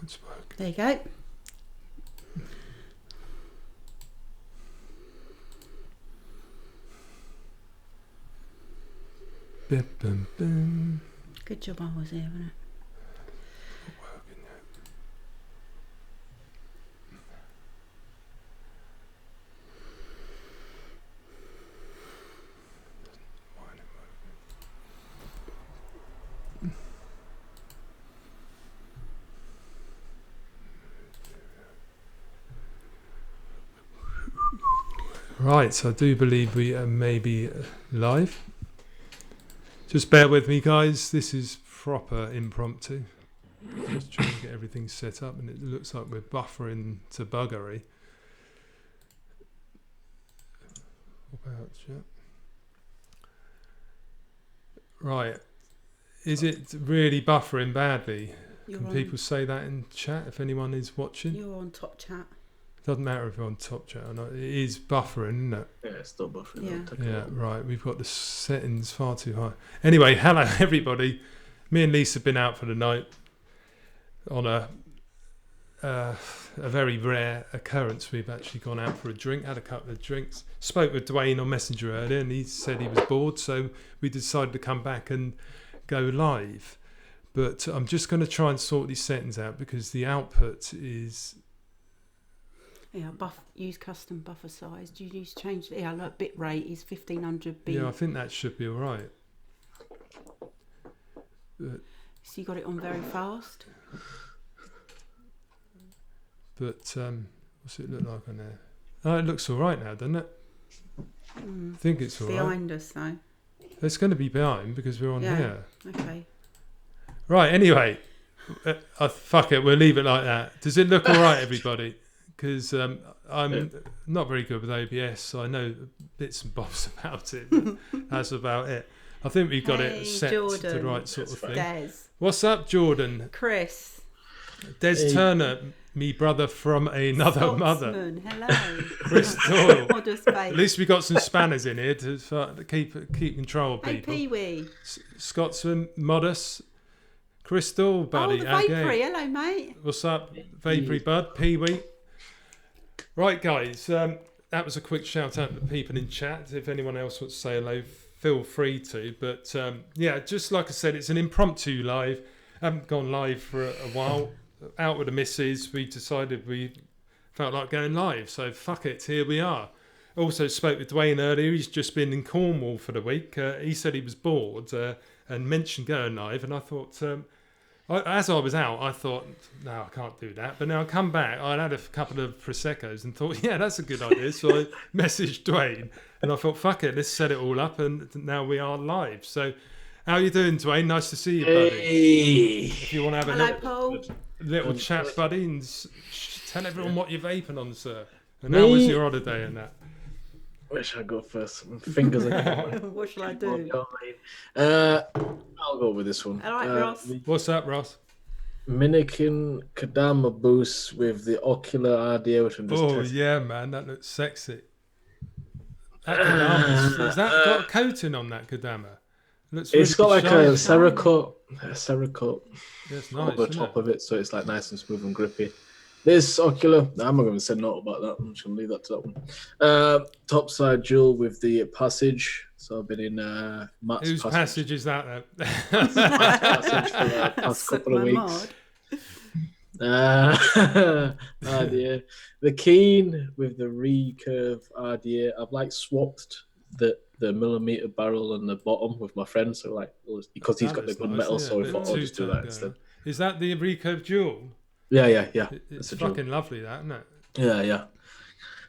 it's working. There you go. Bim, bim, bim. Good job I was here, wasn't it? Not working yet. Why ain't it working? Right, so I do believe we are maybe live. Just bear with me, guys. This is proper impromptu. Just trying to get everything set up, and it looks like we're buffering to buggery. What about chat? Right. Is it really buffering badly? Can people say that in chat if anyone is watching? You're on top chat. Doesn't matter if you're on top chat or not. It is buffering, isn't it? Yeah, it's still buffering. Yeah. Right. We've got the settings far too high. Anyway, hello everybody. Me and Lisa have been out for the night on a very rare occurrence. We've actually gone out for a drink, had a couple of drinks. Spoke with Dwayne on Messenger earlier, and he said he was bored, so we decided to come back and go live. But I'm just going to try and sort these settings out because the output is. Yeah, use custom buffer size. Do you change? Yeah, like bit rate is 1500 B. Yeah, I think that should be all right. So you got it on very fast. But what's it look like on there? Oh, it looks all right now, doesn't it? I think it's all right. Behind us, though. It's going to be behind because we're on here. Okay. Right. Anyway, fuck it. We'll leave it like that. Does it look all right, everybody? Because I'm not very good with OBS. I know bits and bobs about it, but that's about it. I think we've got it set Jordan. to the right sort of thing. Des. What's up, Jordan? Chris. Des Turner, me brother from another mother. Hello. Chris Doyle. Modest Vape. At least we got some spanners in here to keep control of people. Hey, Pee-wee. Scotsman, Modest. Crystal, buddy. Oh, the Vapory. Hello, mate. What's up, Vapory bud? Pee-wee. Right, guys. That was a quick shout out to people in chat. If anyone else wants to say hello, feel free to. But yeah, just like I said, it's an impromptu live. I haven't gone live for a while. Out with the missus, we decided we felt like going live. So fuck it, here we are. Also spoke with Dwayne earlier. He's just been in Cornwall for the week. He said he was bored and mentioned going live. And I thought, as I was out, I thought, no, I can't do that. But now I come back, I'd had a couple of Prosecco's and thought, yeah, that's a good idea. So I messaged Dwayne and I thought, fuck it, let's set it all up. And now we are live. So how you doing, Dwayne? Nice to see you, buddy. Hey. If you want to have Paul. little chat, buddy, and tell everyone what you're vaping on, sir. And how was your holiday and that? Where should I go first? My fingers are What shall I do? I'll go with this one. All right, Ross. What's up, Ross? Minikin Kadama boost with the ocular RDA, which I'm just testing. Yeah, man, that looks sexy. That Kadama, has that got a coating on that Kadama? It's got like a Cerakote That's nice, over top of it, so it's like nice and smooth and grippy. This ocular, I'm not going to say no about that. I'm just going to leave that to that one. Top side jewel with the passage. So I've been in Matt's Whose passage is that? Matt's passage for the past couple of weeks. RDA. The Keen with the recurve RDA. I've like swapped the millimeter barrel and the bottom with my friend. So like, because he's got the good metal, so we thought I'll just do that instead. Is that the recurve jewel? Yeah. It's fucking lovely, that, isn't it? Yeah.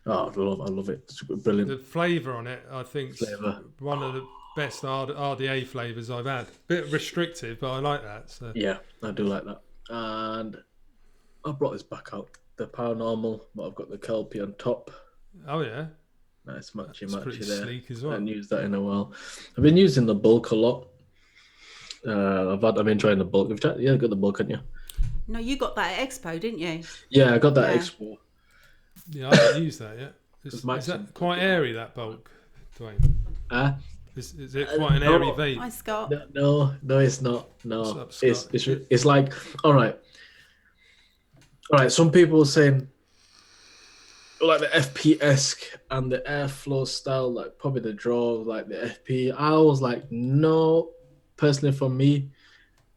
Oh, I love it. It's brilliant. The flavour on it, I think, is one of the best RDA flavours I've had. Bit restrictive, but I like that. So. Yeah, I do like that. And I brought this back out. The Paranormal, but I've got the Kelpie on top. Oh, yeah. Nice matchy pretty there. sleek as well. I haven't used that in a while. I've been using the bulk a lot. I've been trying the bulk. Yeah, got the bulk, haven't you? No, you got that at Expo, didn't you? Yeah, I got that at Expo. Yeah, I haven't used that yet. Is that quite airy, that bulk, Dwayne? Is it quite an airy vape? Hi, Scott. No, it's not. No, What's up, Scott? It's like, all right. All right, some people were saying like the FP-esque and the airflow style, like probably the draw, like the FP. I was like, no. Personally, for me,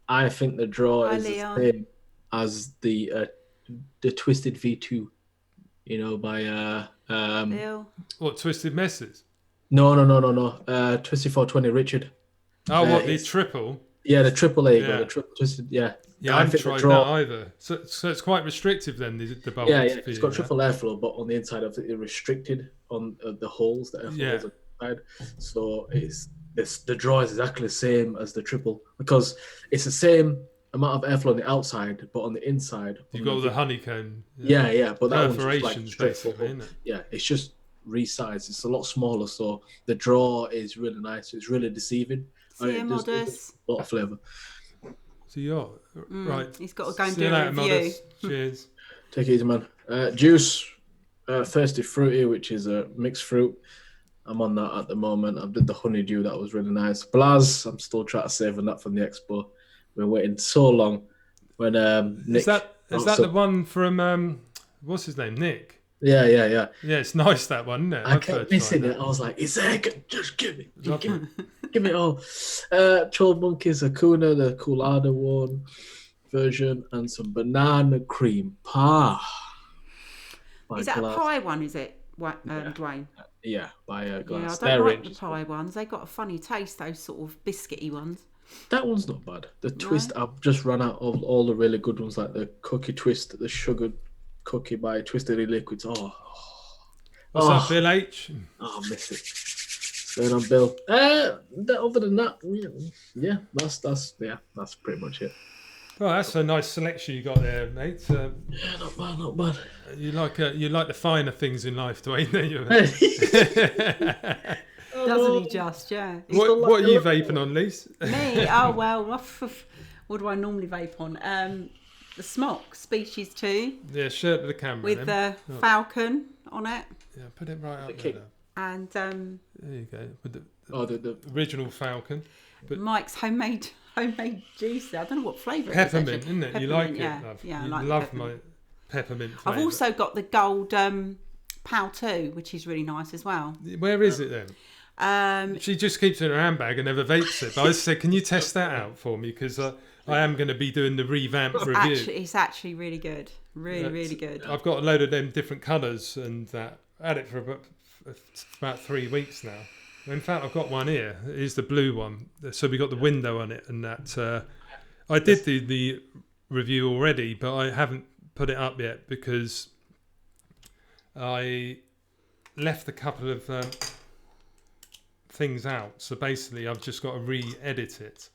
I think the draw Hi, is the Leon. same as the Twisted V2. By Bill. What, Twisted Messes? no. Twisted 420 Richard. Oh, what, the It's triple? the triple A, Yeah. the triple twisted. Yeah, Yeah, I haven't think the tried draw. that either. So it's quite restrictive then, the Yeah, bulbs for it's you, got yeah? triple airflow, but on the inside of it, it's restricted on the holes, the airflow Yeah. holes on the inside. So the draw is exactly the same as the triple because it's the same amount of airflow on the outside, but on the inside, You've got all the honeycomb. yeah, but that one's just like perforations, straight basically, forward. isn't it? Yeah, it's just resized. It's a lot smaller, so the draw is really nice. It's really deceiving. See you, There's Modest. a lot of flavour. So you're right. He's got to go and See you do a later, review. Modest. Cheers. Take it easy, man. Juice, Thirsty Fruity, which is a mixed fruit. I'm on that at the moment. I did the honeydew. That was really nice. Blaz, I'm still trying to save on that from the expo. We've been waiting so long. When Nick... Is that the one from, what's his name, Nick? Yeah. Yeah, it's nice, that one, isn't it? I kept missing it. I was like, it's there. Just give me. Give me it all. Troll Monkeys, Hakuna, the Coolada one version, and some banana cream pie. Is that a pie one, is it, Dwayne? Yeah, by a glass. Yeah, I don't like the pie ones. They got a funny taste, those sort of biscuity ones. That one's not bad. The twist, I've just run out of all the really good ones, like the cookie twist, the sugar cookie by Twisted Liquids. What's up, Bill H? Oh, I miss it. What's going on, Bill? Other than that, yeah, that's pretty much it. Oh, that's a nice selection you got there, mate. Yeah, not bad. You like the finer things in life, Dwayne, don't you? Doesn't he just, yeah. What are you vaping on, Lise? Me? Oh, well, what do I normally vape on? The Smock Species 2. Yeah, share it to the camera. With the Falcon on it. Yeah, put it right up there. And there you go. With the original Falcon. But Mike's homemade juice. I don't know what flavour it is. Peppermint, isn't it? You like it, love. Yeah, you I like love peppermint. My peppermint flavour. I've also got the gold PAL 2, which is really nice as well. Where is it then? She just keeps it in her handbag and never vapes it. But I said, can you test that out for me? Because I am going to be doing the revamp review. It's actually really good. Really good. I've got a load of them different colours and that. I had it for about 3 weeks now. In fact, I've got one here. It is the blue one. So we got the window on it and that. I did do the review already, but I haven't put it up yet because I left a couple of things out. So basically, I've just got to re-edit it.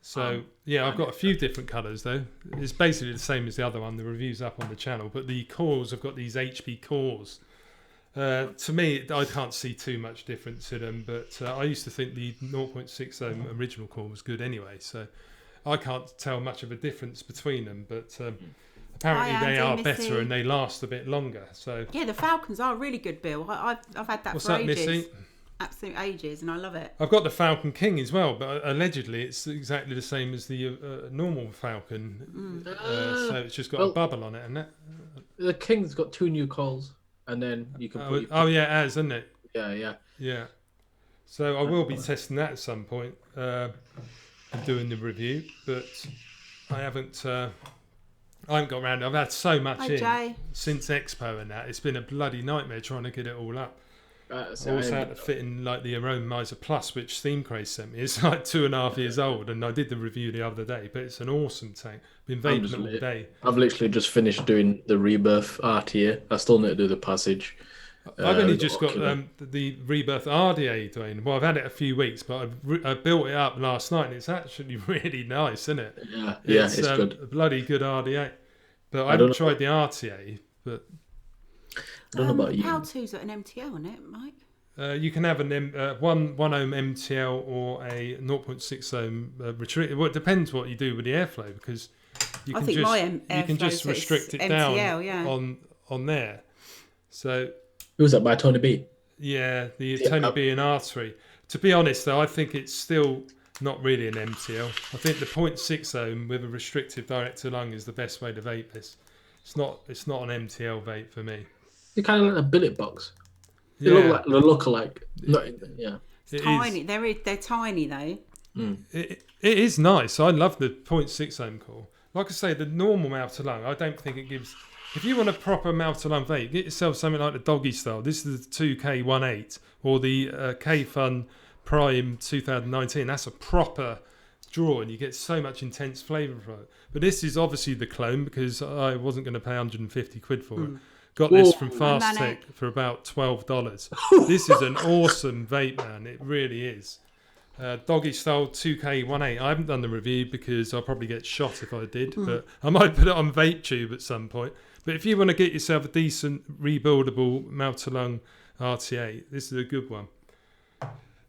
So yeah, I've got a few different colours though. It's basically the same as the other one. The review's up on the channel, but the cores, I've got these HP cores. To me, I can't see too much difference in them, but I used to think the 0.6 original core was good anyway, so I can't tell much of a difference between them, but apparently they are better and they last a bit longer. So yeah, the Falcons are really good, Bill. I've had that for ages. Missy? Absolute ages, and I love it. I've got the Falcon King as well, but allegedly it's exactly the same as the normal Falcon, so it's just got a bubble on it, and that. The King's got 2 new calls. And then you can put yeah, it has, isn't it? Yeah. So I will be testing that at some point, doing the review, but I haven't got around. I've had so much since Expo and that. It's been a bloody nightmare trying to get it all up. I also had to fit in like the Aromizer Plus, which Steam Craze sent me. It's like 2.5 years old, and I did the review the other day. But it's an awesome tank. Been vaping it all day. I've literally just finished doing the Rebirth RTA. I still need to do the Passage. I've only just got the Rebirth RDA, Dwayne. Well, I've had it a few weeks, but I built it up last night, and it's actually really nice, isn't it? Yeah, it's good. A bloody good RDA. But I haven't tried the RTA, but. I don't know about you. PAL 2's at an MTL, isn't it, Mike? You can have an 1 ohm MTL or a 0.6 ohm retreat. Well, it depends what you do with the airflow because you can just restrict it MTL, down on there. So who's that by Tony B? Yeah, the Tony B and Artery. To be honest, though, I think it's still not really an MTL. I think the 0.6 ohm with a restrictive direct to lung is the best way to vape this. It's not an MTL vape for me. It's kind of like a billet box. They Yeah, look alike. Yeah. It's tiny. They're tiny though. It is nice. I love the 0.6 ohm core. Like I say, the normal mouth to lung, I don't think it gives. If you want a proper mouth to lung vape, get yourself something like the Doggy Style. This is the 2K18 or the K-Fun Prime 2019. That's a proper draw, and you get so much intense flavour from it. But this is obviously the clone because I wasn't going to pay 150 quid for it. Got this from Fast Tech for about $12. This is an awesome vape, man. It really is. Doggy Style 2K18. I haven't done the review because I'll probably get shot if I did, but I might put it on VapeTube at some point. But if you want to get yourself a decent rebuildable mouth to lung RTA, this is a good one.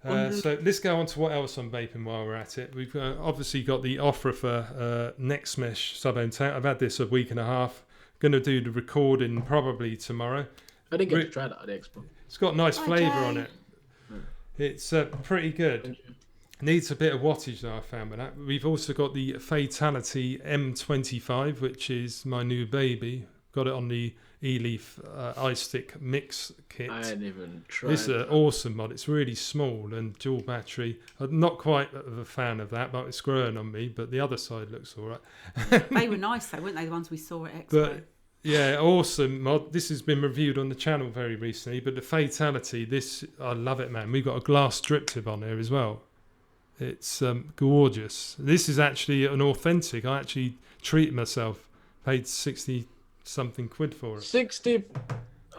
So let's go on to what else I'm vaping while we're at it. We've obviously got the offer for Next Mesh sub-ohm tank. I've had this a week and a half. Going to do the recording probably tomorrow. I didn't get to try that at the expo. It's got nice flavour on it. It's pretty good. Needs a bit of wattage though, I found with that. We've also got the Fatality M25, which is my new baby. Got it on the E-Leaf iStick mix kit. I didn't even try. This is an awesome mod. It's really small and dual battery. I'm not quite a fan of that, but it's growing on me. But the other side looks all right. They were nice though, weren't they? The ones we saw at Expo. But yeah, awesome mod. This has been reviewed on the channel very recently. But the Fatality, I love it, man. We've got a glass strip tip on there as well. It's gorgeous. This is actually an authentic. I actually treated myself. Paid 60 something quid for it. 60.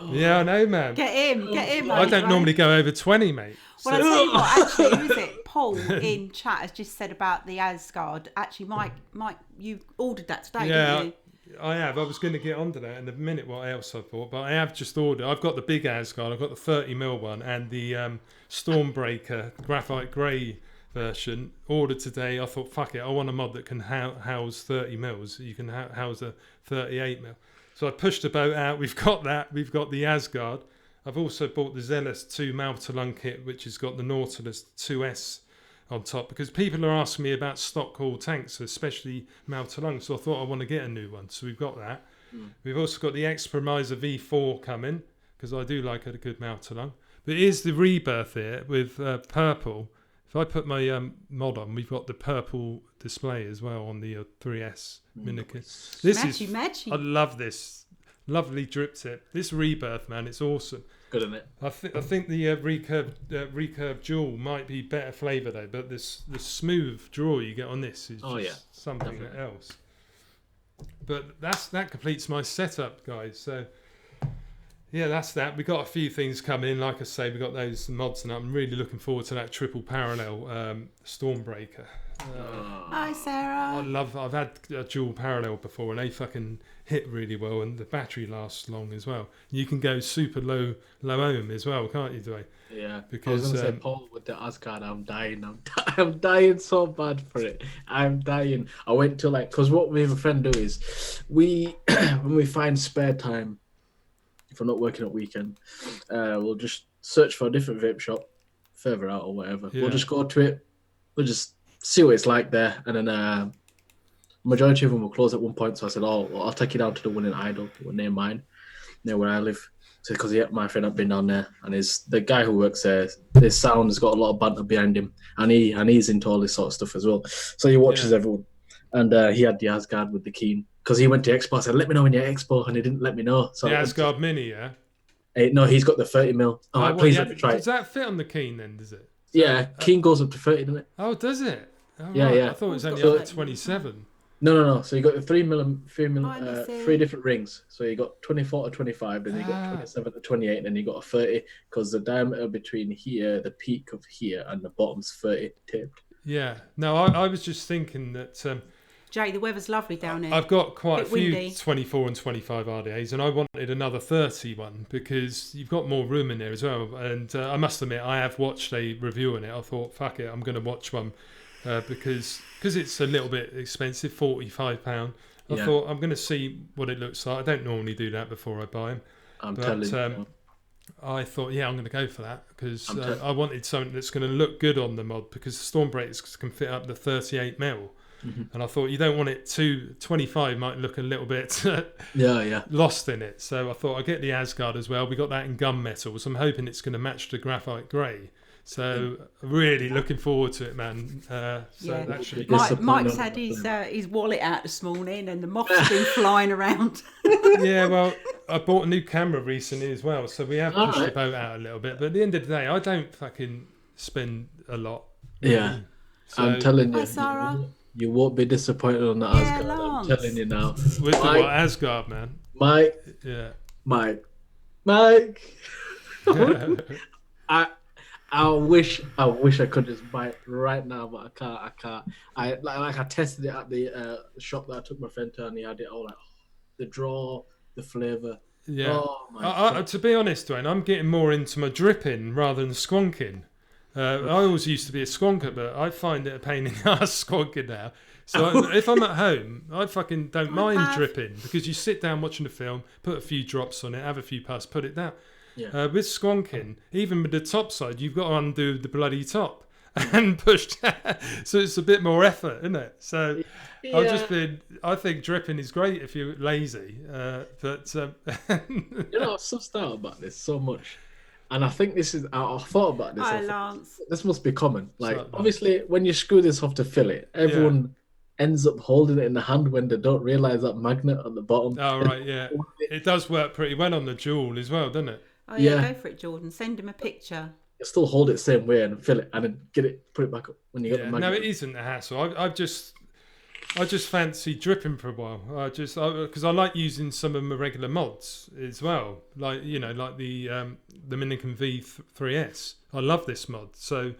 Oh. Yeah, I know, man. Get him. I don't normally go over 20, mate. Well, So. I tell you what, actually, who is it? Paul in chat has just said about the Asgard. Actually, Mike, you ordered that today, didn't you? I have. I was going to get onto that in a minute, what else I bought, but I have just ordered. I've got the big Asgard, I've got the 30mm one, and the Stormbreaker graphite grey version ordered today. I thought, fuck it, I want a mod that can house 30mm. You can house a 38mm. So I pushed the boat out. We've got that. We've got the Asgard. I've also bought the Zealous 2 mouth to lung kit, which has got the Nautilus 2S on top, because people are asking me about stock haul tanks, especially mouth to lung. So I thought I want to get a new one. So we've got that. We've also got the Exprimizer V4 coming, because I do like a good mouth to lung. But here's the Rebirth here with purple. If I put my mod on, we've got the purple display as well on the 3S minikit. This Matchy. I love this. Lovely drip tip. This Rebirth, man, it's awesome. Good, isn't it? I think the recurve Jewel might be better flavour though, but the smooth draw you get on this is just something definitely. else. But that completes my setup, guys. So yeah, that's that. We got a few things coming in. Like I say, we got those mods, and I'm really looking forward to that triple parallel Stormbreaker. Hi, Sarah. I've had a dual parallel before, and they fucking hit really well, and the battery lasts long as well. You can go super low ohm as well, can't you, Dwayne? Yeah. Because I was gonna say, Paul, with the Asgard, I'm dying. I'm dying so bad for it. I'm dying. I went to because what me and my friend do is we when we find spare time, if we're not working at weekend, we'll just search for a different vape shop further out or whatever. Yeah. We'll just go to it. We'll just see what it's like there, and then majority of them will close at one point. So I said, "Oh, well, I'll take you down to the one in Idle, near mine, near where I live." So because my friend had been down there, and the guy who works there, his sound has got a lot of banter behind him, and he's into all this sort of stuff as well. So he watches everyone, and he had the Asgard with the Keen. Because he went to Expo, I said, "Let me know when you're at Expo," and he didn't let me know. So the Asgard Mini, yeah? No, he's got the 30mm. Please let me try it. Does that fit on the Keen then, does it? Yeah, Keen goes up to 30, doesn't it? Oh, does it? Oh, Yeah, right. yeah. I thought it was only So- up to 27. No. So you got the 3mm, I see. 3 different rings. So you got 24 to 25, then you got 27 to 28, and then you got a 30, because the diameter between here, the peak of here, and the bottom's 30 taped. Yeah. No, I was just thinking that Jay, the weather's lovely down here. I've got quite a Bit few windy. 24 and 25 RDAs, and I wanted another 30 one because you've got more room in there as well. And I must admit, I have watched a review on it. I thought, fuck it, I'm going to watch one because it's a little bit expensive, £45. I thought I'm going to see what it looks like. I don't normally do that before I buy them. I'm telling you. I thought, I'm going to go for that because I wanted something that's going to look good on the mod, because the Stormbreakers can fit up the 38mm. And I thought you don't want it too 25 might look a little bit lost in it. So I thought I'd get the Asgard as well. We got that in gunmetal, so I'm hoping it's going to match the graphite grey. So really looking forward to it, man. That should be Mike's had his wallet out this morning, and the moths been flying around. Yeah, well, I bought a new camera recently as well, so we have pushed the boat out a little bit. But at the end of the day, I don't fucking spend a lot. Really. Yeah, so, I'm telling you. Hi, Sarah. You won't be disappointed on the Asgard. Lance. I'm telling you now. With the Asgard, man. Mike. Yeah. Mike. I wish I could just buy it right now, but I can't. I tested it at the shop that I took my friend to, and he had it all like the draw, the flavour. Yeah. Oh, my to be honest, Dwayne, I'm getting more into my dripping rather than squonking. I always used to be a squonker, but I find it a pain in the ass squonking now. So if I'm at home, I fucking don't mind dripping, because you sit down watching the film, put a few drops on it, have a few puffs, put it down. Yeah. With squonking, even with the top side, you've got to undo the bloody top and push down. So it's a bit more effort, isn't it? So I think dripping is great if you're lazy. But I've sussed out about this so much. And I think this is, I thought about this. Lance. This must be common. Like, obviously, when you screw this off to fill it, everyone ends up holding it in the hand when they don't realise that magnet at the bottom. Oh, right, yeah. It does work pretty well on the Jewel as well, doesn't it? Oh, yeah, go for it, Jordan. Send him a picture. You still hold it the same way and fill it, and then put it back up when you get the magnet. No, it isn't a hassle. I just fancy dripping for a while. Because I like using some of my regular mods as well, like like the Dominican V3S. I love this mod, so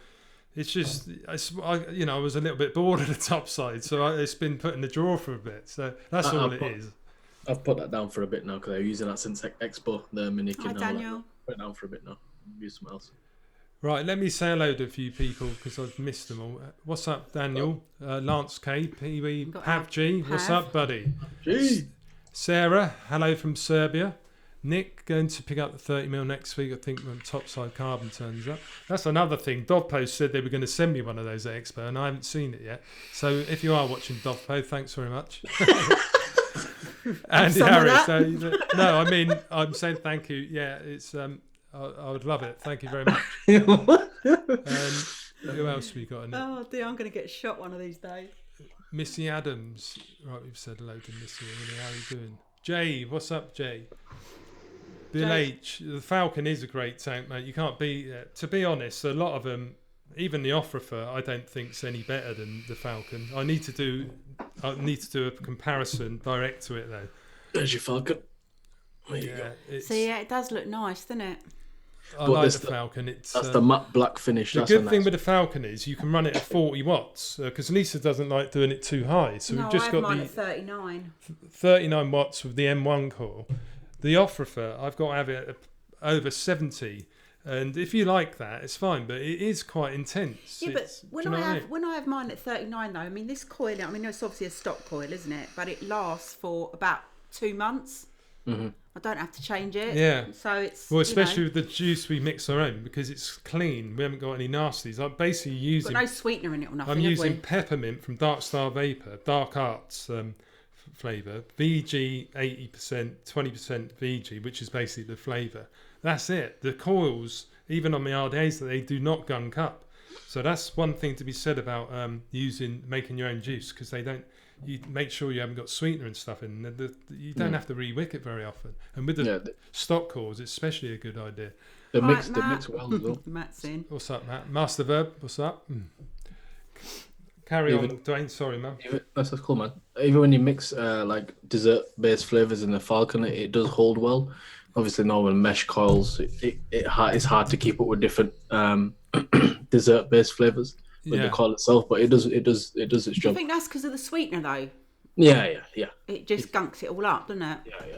it's just I was a little bit bored of the top side, so it's been put in the drawer for a bit. So that's all it is. I've put that down for a bit now because I'm using that since Expo, the Dominican. Hi, Daniel. Put it down for a bit now. Use something else. Right, let me say hello to a few people because I've missed them all. What's up, Daniel? Lance K, Pee-wee, Pav G. What's up, buddy? G. Sarah, hello from Serbia. Nick, going to pick up the 30mm next week. I think when Topside Carbon turns up. That's another thing. Dovpo said they were going to send me one of those at Expo, and I haven't seen it yet. So if you are watching Dovpo, thanks very much. Andy Harris. No, I mean, I'm saying thank you. Yeah, it's... I would love it. Thank you very much. Who else we got in it? Oh dear, I'm going to get shot one of these days. Missy Adams. Right, we've said hello to Missy. How are you doing? Jay, what's up, Jay? Bill H. The Falcon is a great tank, mate. You can't beat it. To be honest, a lot of them, even the Offifer, I don't think's any better than the Falcon. I need to do a comparison direct to it though. There's your Falcon. There you go. It does look nice, doesn't it? I like the Falcon. That's the matte black finish. The good thing with the Falcon is you can run it at 40 watts because Lisa doesn't like doing it too high. So we've just got mine the at 39. 39 watts with the M1 core. The Offifer, I've got to have it over 70. And if you like that, it's fine, but it is quite intense. Yeah, but when I have mine at 39 though, I mean this coil, it's obviously a stock coil, isn't it? But it lasts for about 2 months. Mm-hmm. I don't have to change it. Yeah. So it's especially with the juice we mix our own because it's clean. We haven't got any nasties. I'm basically using. Got no sweetener in it or nothing. I'm using peppermint from Dark Star Vapor, Dark Arts flavour. VG 80%, 20% VG, which is basically the flavour. That's it. The coils, even on the RDAs, they do not gunk up. So that's one thing to be said about making your own juice because they don't. You make sure you haven't got sweetener and stuff in. You don't have to re-wick it very often. And with the stock cores, it's especially a good idea. They mix well as well. Matt's in. What's up, Matt? Master Verb, what's up? Carry on, Dwayne. Sorry, man. That's cool, man. Even when you mix like dessert-based flavours in the Falcon, it does hold well. Obviously, normal mesh coils, it's hard to keep up with different dessert-based flavours. With the coil itself, but it does its job. Do you think that's because of the sweetener though? Yeah. It just gunks it all up, doesn't it? Yeah.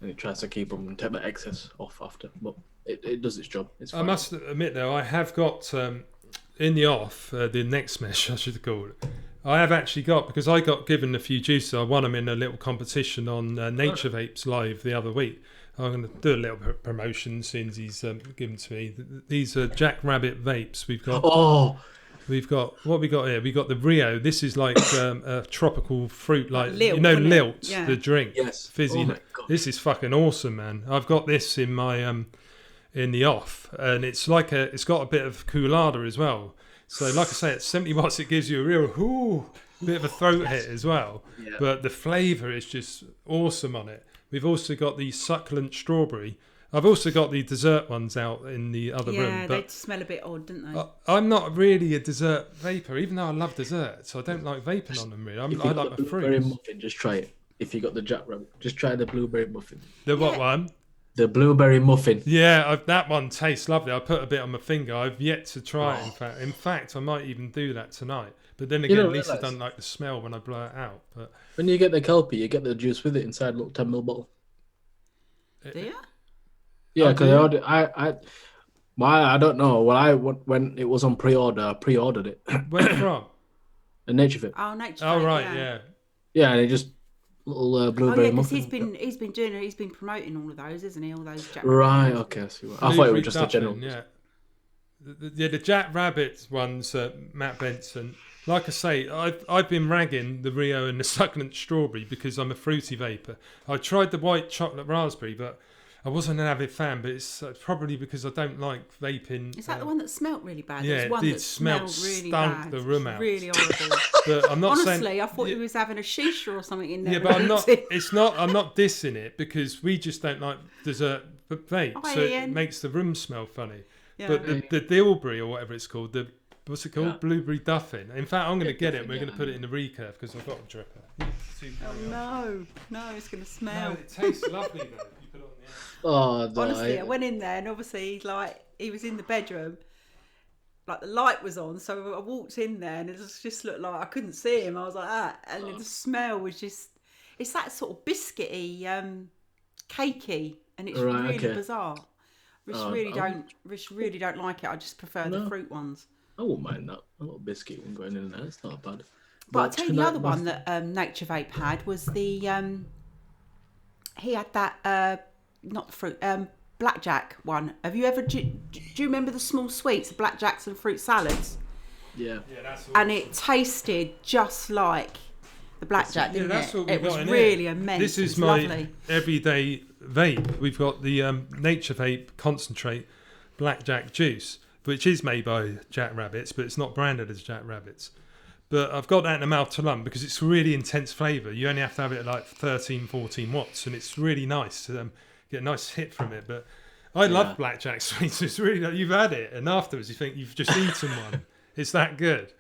And it tries to keep them and take the excess off after, but it does its job. It's fine. I must admit though, I have got in the off the next mesh, I should call it. I have actually got because I got given a few juices. I won them in a little competition on Nature Vapes Live the other week. I'm going to do a little promotion since he's given to me. These are Jack Rabbit vapes. We've got. Oh. We've got what we got here. We got the Rio. This is like a tropical fruit, like Lilt, you know, isn't it? Lilt, the drink. Yes. Fizzy. Oh my God. This is fucking awesome, man. I've got this in my in the off, and it's like it's got a bit of coolada as well. So, like I say, at 70 watts, it gives you a real bit of a throat hit as well. Yeah. But the flavour is just awesome on it. We've also got the succulent strawberry. I've also got the dessert ones out in the other room. Yeah, they smell a bit odd, don't they? I'm not really a dessert vapor, even though I love desserts. I don't like vaping on them really. I like my blueberry fruits. muffin, just try it. If you got the Jack Rabbit, just try the blueberry muffin. The what one? The blueberry muffin. Yeah, that one tastes lovely. I put a bit on my finger. I've yet to try it. In fact, I might even do that tonight. But then again, at least I don't like the smell when I blow it out. But when you get the Kelpie, you get the juice with it inside a little 10ml bottle. Do you? Yeah, because I don't know. When it was on pre-order, I pre-ordered it. Where from? A Nature Vape. Oh, Nature Oh Vape, right, yeah. Yeah, and it just little blueberry because muffin. he's been promoting all of those, isn't he? All those Jack Right. Okay. I see what. I thought it was just a general. Yeah. The Jack Rabbit ones, Matt Benson. Like I say, I've been ragging the Rio and the succulent strawberry because I'm a fruity vapor. I tried the white chocolate raspberry, but I wasn't an avid fan. But it's probably because I don't like vaping. Is that the one that smelt really bad? Yeah, There's one it that smelled really stunk bad. the room out. Really horrible. But I'm not Honestly, saying. I thought he was having a shisha or something in there. Yeah, but I'm not. It's not. I'm not dissing it because we just don't like dessert vape, so it makes the room smell funny. Yeah. But the Dilbury or whatever it's called, what's it called? Yeah. Blueberry Duffin. In fact, I'm going to get it. We're going to put it in the recurve because I've got a dripper. Oh no, it's going to smell. No, it tastes lovely though. You put it on the end. Oh, no, honestly, I went in there and obviously, he was in the bedroom. Like the light was on, so I walked in there and it just looked like I couldn't see him. I was like that, and the smell was just—it's that sort of biscuity, cakey, and it's really bizarre. Really don't like it. I just prefer the fruit ones. I wouldn't mind that. A little biscuit one going in there. It's not bad. But I'll tell you the other one that Nature Vape had was the he had that not the fruit blackjack one. Have you ever do you remember the small sweets, blackjacks and fruit salads? Yeah. That's and it tasted just like the blackjack, didn't it? It was really immense. This is my everyday vape. We've got the Nature Vape concentrate blackjack juice, which is made by Jack Rabbits, but it's not branded as Jack Rabbits. But I've got that in the mouth to lung because it's really intense flavour. You only have to have it at like 13, 14 watts, and it's really nice to get a nice hit from it. But I love blackjack sweets. It's really, you've had it, and afterwards you think you've just eaten one. It's that good.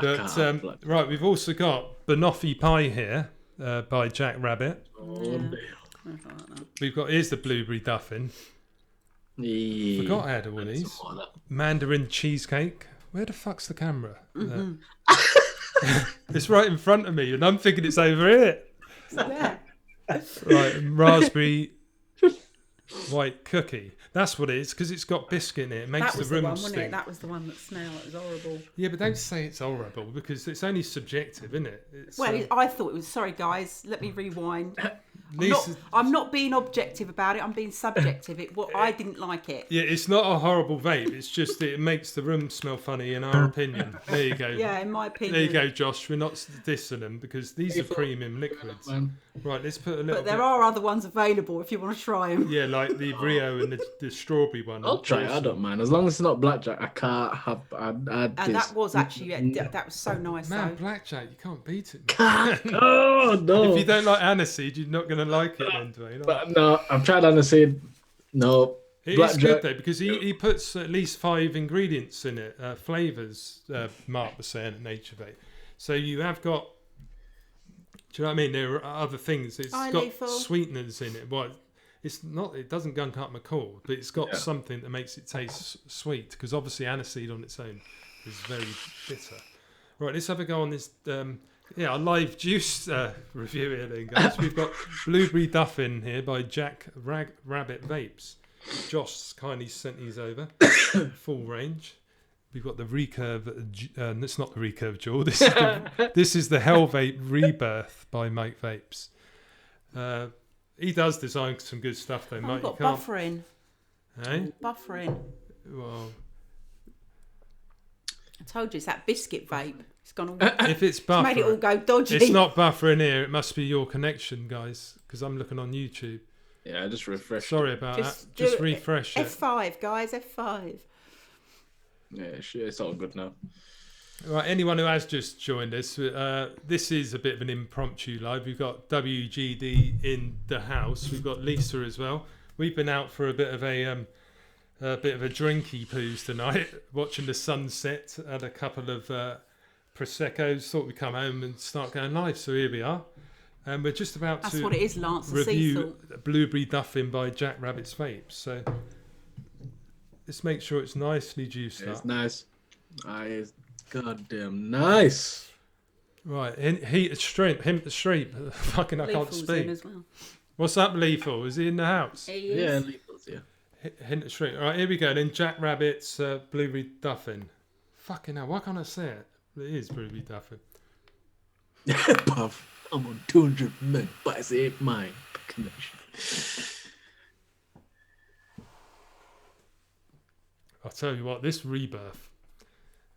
But right, we've also got banoffee pie here by Jack Rabbit. We've got here's the blueberry duffin. Yeah. Forgot I had all these. Mandarin cheesecake. Where the fuck's the camera? Mm-hmm. It's right in front of me, and I'm thinking it's over here. Yeah. Right, raspberry white cookie. That's what it is, because it's got biscuit in it. It makes the room stink. That was the one that smelled. It was horrible. Yeah, but don't say it's horrible, because it's only subjective, isn't it? I thought it was... Sorry, guys. Let me rewind. I'm not being objective about it. I'm being subjective. I didn't like it. Yeah, it's not a horrible vape. It's just that it makes the room smell funny, in our opinion. There you go. Yeah, in my opinion. There you go, Josh. We're not dissing them because these are premium liquids. Right, let's put a little. But there are other ones available if you want to try them. Yeah, like the Rio and the strawberry one. I'll try it. I don't mind as long as it's not blackjack. I can't have. And that was actually that was so nice. Man, blackjack, you can't beat it. Oh no! If you don't like aniseed, you're not going to like it then, Dwayne. But no, I've tried aniseed. No. It is good though because he puts at least 5 ingredients in it, flavours. Mark was saying at Nature Vape. So you have got. Do you know what I mean? There are other things. It's got sweeteners in it. Well, it's not. It doesn't gunk up my core, but it's got something that makes it taste sweet. Because obviously aniseed on its own is very bitter. Right, let's have a go on this. A live juice review here, then, guys. We've got blueberry duffin here by Jack Rabbit Vapes. Josh kindly sent these over, full range. We've got the recurve. It's not the recurve jewel. This is the Hell Vape Rebirth by Mike Vapes. He does design some good stuff, though, Mike. I've got buffering. Hey? Buffering. Well, I told you it's that biscuit vape. It's gone all. If it's buffering, made it all go dodgy. It's not buffering here. It must be your connection, guys, because I'm looking on YouTube. Yeah, I just refreshed. Sorry about that. Just refresh it. F5, guys, F5. Yeah, sure, it's all good now. Right, anyone who has just joined us, this is a bit of an impromptu live. We've got WGD in the house. We've got Lisa as well. We've been out for a bit of a drinky poos tonight, watching the sunset. Had a couple of Prosecco's. Thought we'd come home and start going live. So here we are. And we're just about That's to what it is, Lance, review Blueberry Duffin by Jack Rabbit's Vapes. So let's make sure it's nicely juiced up. It's nice. It's goddamn nice. Right, heat the stream. Fucking, I can't speak. In as well. What's up, Lethal? Is he in the house? He is. Yeah, Lethal's here. Hint the stream. All right, here we go. Then Jack Rabbit's Blueberry Duffin. Fucking hell, why can't I say it? It is Blueberry Duffin. Puff. I'm on 200 meg, but it ain't mine. Connection. I'll tell you what, this rebirth,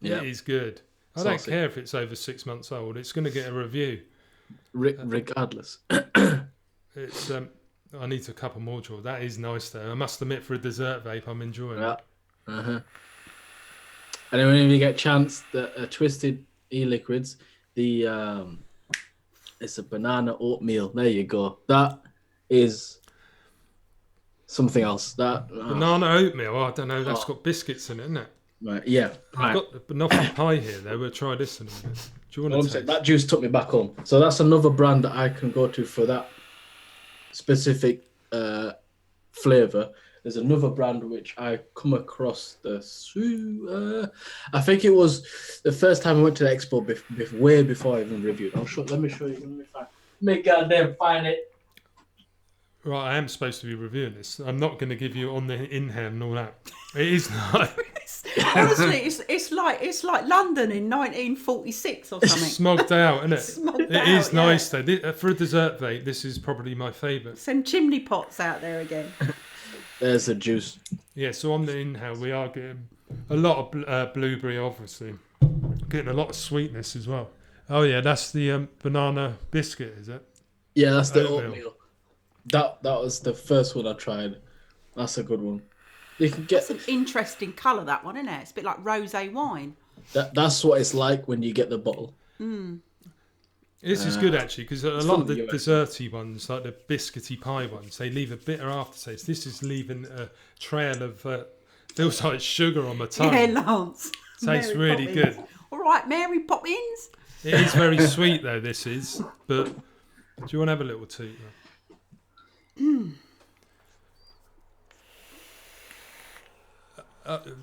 Yeah. it is good. I don't care if it's over 6 months old. It's going to get a review. Regardless. It's I need a couple more, George. That is nice though. I must admit, for a dessert vape, I'm enjoying it. And then when you get a chance, the twisted e-liquids, it's a banana oatmeal. There you go. That is something else. Banana oatmeal. Oh, I don't know. That's got biscuits in it, isn't it? Right. Yeah. I've got the banoffee pie here though. We'll try this in a minute. Do you want to taste? That juice took me back home. So that's another brand that I can go to for that specific flavor. There's another brand which I come across I think it was the first time I went to the expo way before I even reviewed. Let me show you. Let me find it. Right, I am supposed to be reviewing this. I'm not going to give you on the in-hand and all that. It is nice. Honestly, it's like London in 1946 or something. Smogged out, isn't it? Smogged It out, is yeah. nice though. For a dessert vape, this is probably my favourite. Some chimney pots out there again. There's the juice. Yeah, so on the inhale, we are getting a lot of blueberry, obviously. Getting a lot of sweetness as well. Oh yeah, that's the banana biscuit, is it? Yeah, that's the oatmeal. That was the first one I tried. That's a good one. You can get That's an interesting colour, that one, isn't it? It's a bit like rosé wine. that's what it's like when you get the bottle. This is good actually, because a lot of the desserty ones, like the biscuity pie ones, they leave a bitter aftertaste. This is leaving a trail of feels like sugar on my tongue. Yeah, Lance. Tastes Mary really Poppins. good. All right, Mary Poppins. It is very sweet though. This is, but do you want to have a little toot?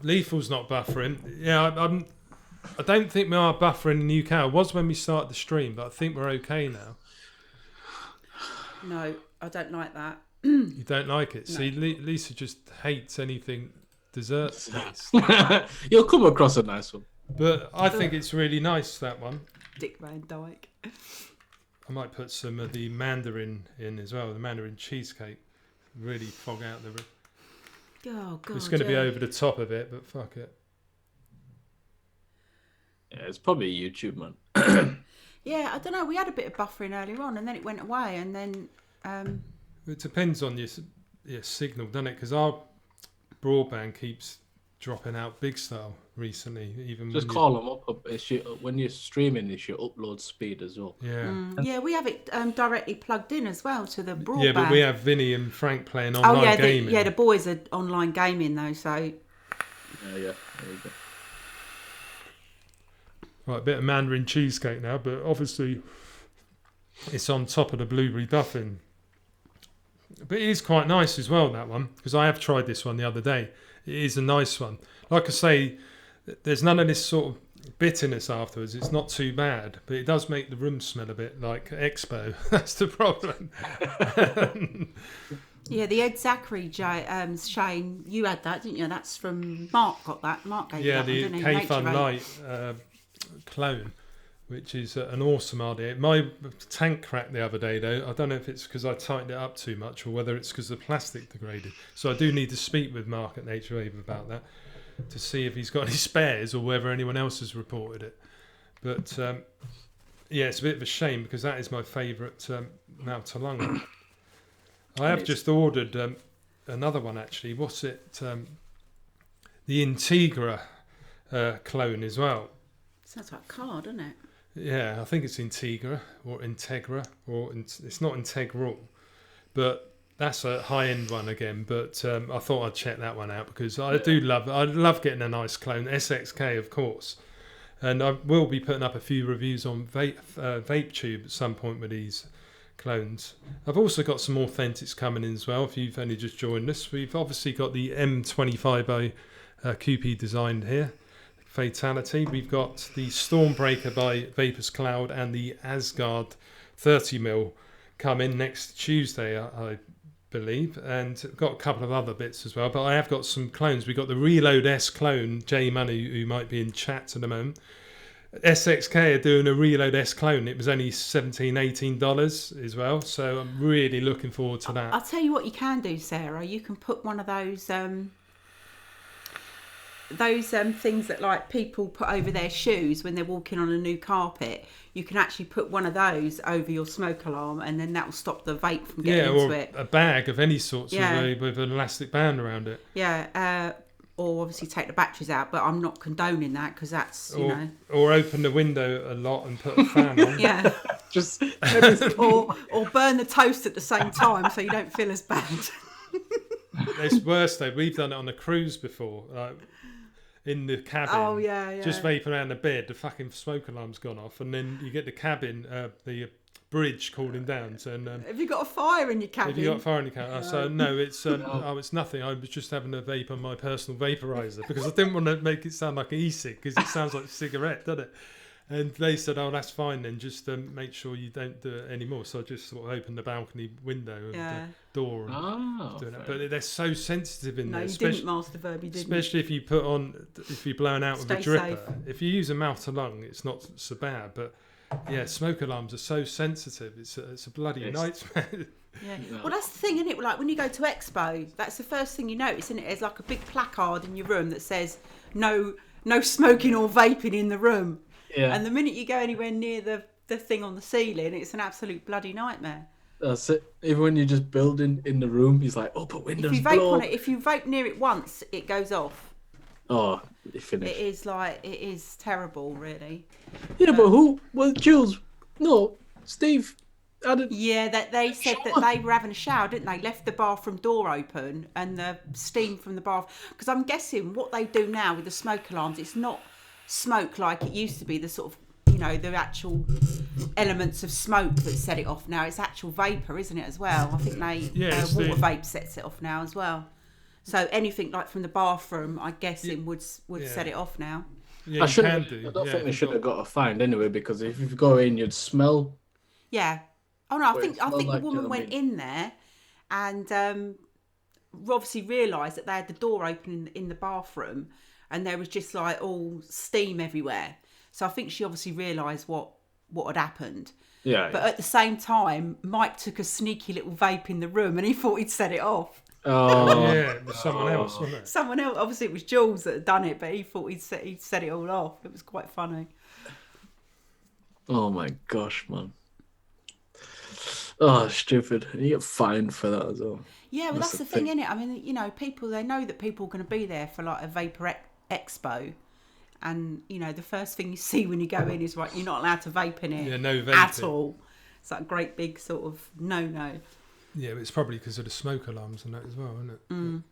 Lethal's not buffering. Yeah, I don't think we are buffering in the UK. I was when we started the stream, but I think we're okay now. No, I don't like that. You don't like it? No. See, Lisa just hates anything dessert based. You'll come across a nice one. But I think it's really nice, that one. Dick Van Dyke. I might put some of the mandarin in as well, the mandarin cheesecake. Really fog out the... Oh, God. It's going to be over the top of it, but fuck it. Yeah, it's probably YouTube, man. Yeah, I don't know. We had a bit of buffering earlier on, and then it went away, and then... It depends on your signal, doesn't it? Because our broadband keeps dropping out big style recently. Even just call them up. When you're streaming, it's your upload speed as well. Yeah. Yeah, we have it directly plugged in as well to the broadband. Yeah, but we have Vinny and Frank playing online gaming. The boys are online gaming though, so... Yeah, there you go. Right, a bit of mandarin cheesecake now, but obviously it's on top of the blueberry duffin. But it is quite nice as well, that one, because I have tried this one the other day. It is a nice one. Like I say, there's none of this sort of bitterness afterwards. It's not too bad, but it does make the room smell a bit like Expo. That's the problem. Yeah, the Ed Zachary, Shane, you had that, didn't you? That's from Mark, got that. Mark gave that the one, didn't he? K-Fun Light clone, which is an awesome idea. My tank cracked the other day, though. I don't know if it's because I tightened it up too much or whether it's because the plastic degraded. So I do need to speak with Mark at Nature Wave about that. to see if he's got any spares or whether anyone else has reported it. But yeah, it's a bit of a shame because that is my favourite Moutalunga. I have just ordered another one actually. What's it? The Integra clone as well. Sounds like a car, doesn't it? Yeah, I think it's Integra or it's not Integral, but that's a high-end one again. But I thought I'd check that one out because I love getting a nice clone. SXK, of course. And I will be putting up a few reviews on VapeTube at some point with these clones. I've also got some authentics coming in as well. If you've only just joined us, we've obviously got the M25O QP designed here. Fatality. We've got the Stormbreaker by Vapors Cloud and the Asgard 30mm come in next Tuesday, I believe, and I've got a couple of other bits as well. But I have got some clones. We've got the Reload S clone, J Money, who might be in chat at the moment. SXK are doing a Reload S clone. It was only $17-18 as well, so I'm really looking forward to that. I'll tell you what you can do, Sarah. You can put one of those things that like people put over their shoes when they're walking on a new carpet. You can actually put one of those over your smoke alarm, and then that will stop the vape from getting into it. A bag of any sort with an elastic band around it. Yeah, or obviously take the batteries out, but I'm not condoning that because that's, you know. Or open the window a lot and put a fan on. Yeah. Just or burn the toast at the same time so you don't feel as bad. It's worse though. We've done it on a cruise before. In the cabin. Oh yeah. Just vaping around the bed, the fucking smoke alarm's gone off, and then you get the cabin, the bridge calling down. So, have you got a fire in your cabin? Have you got a fire in your cabin? So no, it's it's nothing. I was just having a vape on my personal vaporizer because I didn't want to make it sound like an e-cig because it sounds like a cigarette, doesn't it? And they said, "Oh, that's fine. Then just make sure you don't do it anymore." So I just sort of opened the balcony window and the door and doing it. But they're so sensitive in there. No, you didn't, Master Verb. You didn't. Especially if you're blowing out with a dripper. Safe. If you use a mouth to lung, it's not so bad. But yeah, smoke alarms are so sensitive. It's a bloody nightmare. Yeah. Well, that's the thing, isn't it? Like when you go to Expo, that's the first thing you notice, isn't it? There's like a big placard in your room that says no smoking or vaping in the room. Yeah. And the minute you go anywhere near the thing on the ceiling, it's an absolute bloody nightmare. That's it. Even when you're just building in the room, he's like, "Oh, but windows if you vape on it, if you vape near it once, it goes off. Oh, you finished. It is terrible, really. Yeah, but who? Well, Jules. No, Steve. Yeah, that they said that they were having a shower, didn't they? Left the bathroom door open and the steam from the bath. Because I'm guessing what they do now with the smoke alarms, it's not smoke like it used to be, the sort of, you know, the actual elements of smoke that set it off. Now it's actual vapor, isn't it, as well? I think water vape sets it off now as well. So anything like from the bathroom, I guess it would set it off now. Yeah, I don't think they should have got a fine anyway, because if you go in, you'd smell. Yeah. Oh no, I think the woman went in there and obviously realised that they had the door open in the bathroom. And there was just like all steam everywhere. So I think she obviously realised what had happened. Yeah. But at the same time, Mike took a sneaky little vape in the room and he thought he'd set it off. Oh, yeah, it was someone else, wasn't it? Someone else. Obviously, it was Jules that had done it, but he thought he'd set it all off. It was quite funny. Oh my gosh, man. Oh, stupid. And you get fined for that as well. Yeah, well, that's the thing, isn't it? I mean, you know, they know that people are going to be there for like a Vapor Expo. And, you know, the first thing you see when you go in is, right, you're not allowed to vape in it. Yeah, no vaping. At all. It's like a great big sort of no-no. Yeah, but it's probably because of the smoke alarms and that as well, isn't it? Mm.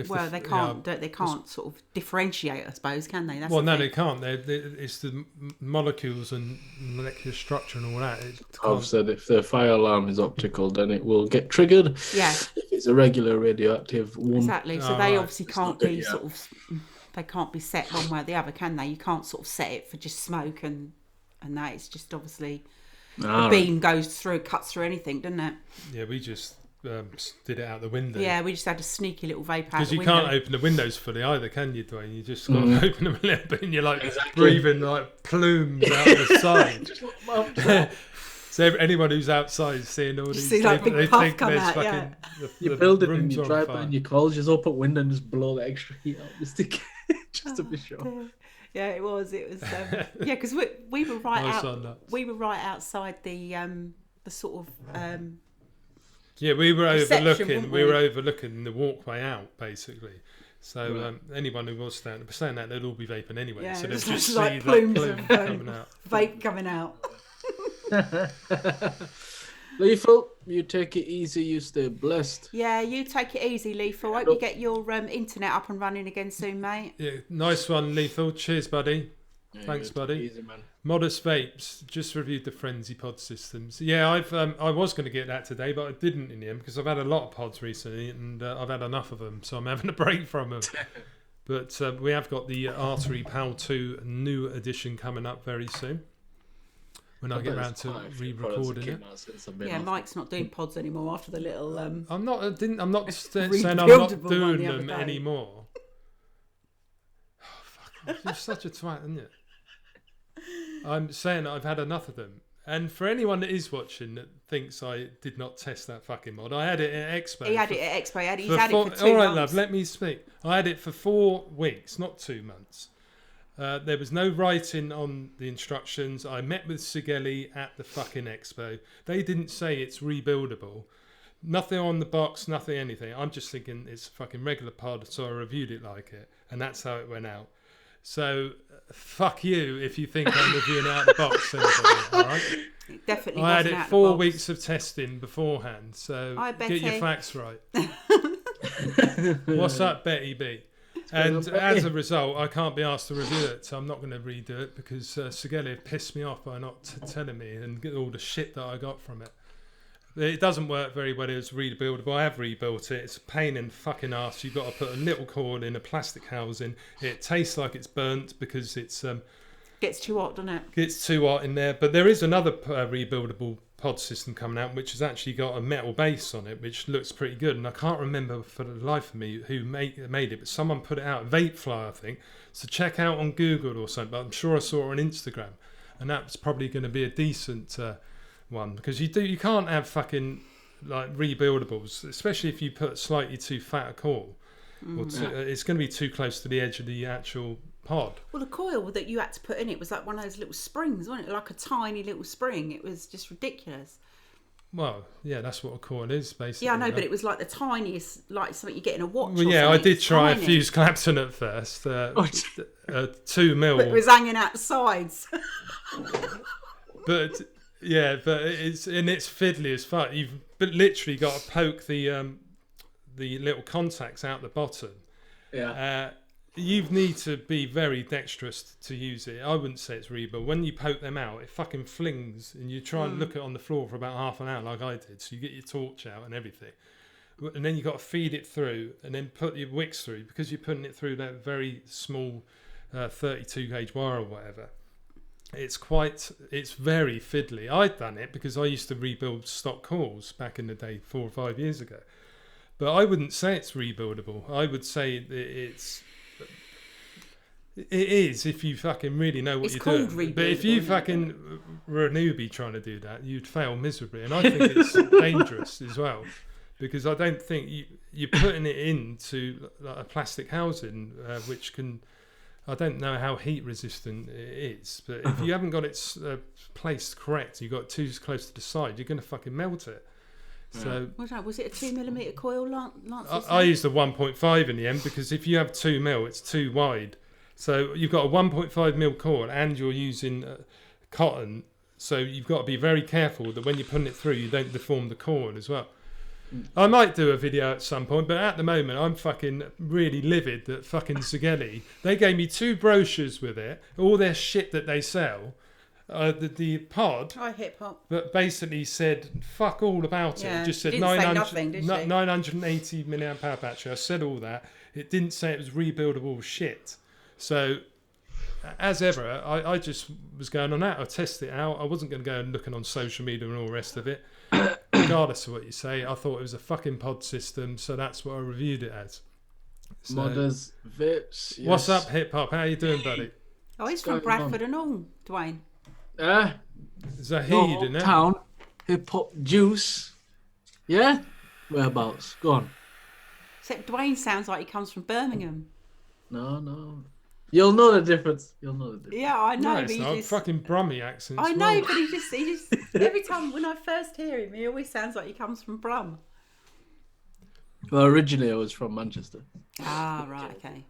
Well, they can't sort of differentiate, I suppose, can they? They can't. It's the molecules and molecular structure and all that. I've said if the fire alarm is optical, then it will get triggered. Yeah. If it's a regular radioactive one. Exactly. So they obviously can't be sort of. They can't be set one way or the other, can they? You can't sort of set it for just smoke and that. It's just obviously the beam goes through, cuts through anything, doesn't it? Yeah, we just did it out the window. Yeah, we just had a sneaky little vape out the window. Because you can't open the windows fully either, can you, Dwayne? You just got to open them a little bit and you're like breathing like plumes out the side. So anyone who's outside is seeing all these things, like they think there's out, fucking... You build it and you drive by and you call, just open window and just blow the extra heat out. just to be sure. Dear. Yeah, it was. Yeah, because we were right outside the sort of. Yeah, we were reception, overlooking. weren't we? We were overlooking the walkway out, basically. So anyone who was saying that, they'd all be vaping anyway. Yeah, so it they'd was just see like that plumes plume of coming out. vape coming out. Lethal, you take it easy. You stay blessed. Yeah, you take it easy, Lethal. Hope you get your internet up and running again soon, mate. Yeah, nice one, Lethal. Cheers, buddy. Yeah, Thanks, good. buddy. Easy, man. Modest Vapes just reviewed the Frenzy pod systems. Yeah, I was going to get that today, but I didn't in the end because I've had a lot of pods recently and I've had enough of them, so I'm having a break from them. But we have got the Artery PAL 2 new edition coming up very soon. When I get around to re-recording it. Yeah, Mike's not doing pods anymore after the little. I'm not saying I'm not doing them anymore. Oh, fuck! You're such a twat, isn't it? I'm saying I've had enough of them. And for anyone that is watching that thinks I did not test that fucking mod, I had it at Expo. He had it at Expo. He's had it for 2 months. All right, love, let me speak. I had it for 4 weeks, not 2 months. There was no writing on the instructions. I met with Sigelli at the fucking Expo. They didn't say it's rebuildable. Nothing on the box, nothing, anything. I'm just thinking it's a fucking regular pod, so I reviewed it like it. And that's how it went out. So, fuck you if you think I'm reviewing it out of the box. All right? It definitely I had wasn't it out 4 the box. weeks of testing beforehand, so get your facts right. What's up, Betty B? And as a result, I can't be asked to review it, so I'm not going to redo it because Sigelli have pissed me off by not telling me and get all the shit that I got from it. It doesn't work very well as rebuildable. I have rebuilt it. It's a pain in the fucking ass. You've got to put a little cord in a plastic housing. It tastes like it's burnt because it's gets too hot, doesn't it? Gets too hot in there. But there is another rebuildable pod system coming out, which has actually got a metal base on it, which looks pretty good. And I can't remember for the life of me who made it, but someone put it out. Vapefly, I think. So check out on Google or something. But I'm sure I saw it on Instagram, and that's probably going to be a decent one because you can't have fucking like rebuildables, especially if you put slightly too fat a coil. Or it's going to be too close to the edge of the actual pod. Well, the coil that you had to put in it was like one of those little springs, wasn't it? Like a tiny little spring. It was just ridiculous. Well, yeah, that's what a coil is, basically. Yeah, I know, but it was like the tiniest, like something you get in a watch. Well, yeah, I did try a fuse Clapton at first. 2 mil. But it was hanging out the sides. But yeah, but it's fiddly as fuck. You've literally got to poke the little contacts out the bottom. Yeah. You need to be very dexterous to use it. I wouldn't say it's rebuild. When you poke them out, it fucking flings, and you try and look at it on the floor for about half an hour, like I did. So you get your torch out and everything, and then you got to feed it through, and then put your wicks through because you're putting it through that very small 32 gauge wire or whatever. It's very fiddly. I'd done it because I used to rebuild stock coils back in the day 4 or 5 years ago. But I wouldn't say it's rebuildable. I would say it is if you fucking really know what you're doing. But if you fucking were a newbie trying to do that, you'd fail miserably. And I think it's dangerous as well because I don't think you're putting it into like a plastic housing which can... I don't know how heat resistant it is, but if you haven't got it placed correct, you've got it too close to the side, you're going to fucking melt it. So was it a 2mm coil, Lance? I used a 1.5 in the end because if you have 2 mil, it's too wide. So you've got a 1.5 mil coil and you're using cotton, so you've got to be very careful that when you're putting it through, you don't deform the coil as well. I might do a video at some point, but at the moment I'm fucking really livid that fucking Sigelli, they gave me 2 brochures with it, all their shit that they sell, the pod, hip hop, that basically said fuck all about it. It just said 980 milliamp hour battery. I said all that. It didn't say it was rebuildable shit. So as ever, I just was going on that. I tested it out. I wasn't going to go and looking on social media and all the rest of it. Regardless of what you say, I thought it was a fucking pod system, so that's what I reviewed it as. So, Modders Vapes. Yes. What's up, Hip Hop? How you doing, buddy? Oh, he's from Bradford and all, Dwayne. Zahid, isn't it? Town, Hip Hop Juice. Yeah? Whereabouts? Go on. Except Dwayne sounds like he comes from Birmingham. No. You'll know the difference. Yeah, I know. No, but it's he not. just, Fucking Brummy accents. I know, well. but he just every time when I first hear him, he always sounds like he comes from Brum. Well, originally I was from Manchester. Ah, right, okay.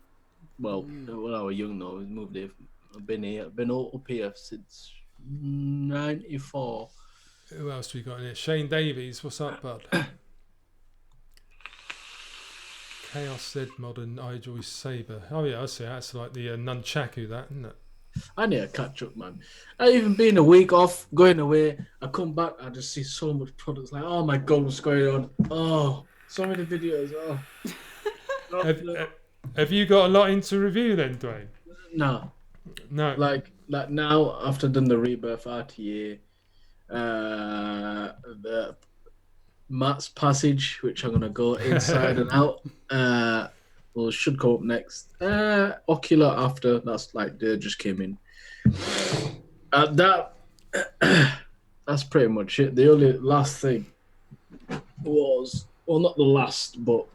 Well, when I was young, though, I moved here. I've been here. I've been up here since '94. Who else we got in here? Shane Davies. What's up, bud? Chaos Z Modern iJoy Saber. Oh yeah, I see. That's like the nunchaku, that, isn't it? I need to catch up, man. I even been a week off, going away. I come back, I just see so much products. Like, oh my god, what's going on? Oh, so many videos. Oh, Have you got a lot into review then, Dwayne? no. No. Like now, after done the Rebirth RTA, the Matt's Passage, which I'm gonna go inside and out. Well, should come up next. Ocular after, that's like they just came in. That's pretty much it. The only last thing was, well, not the last, but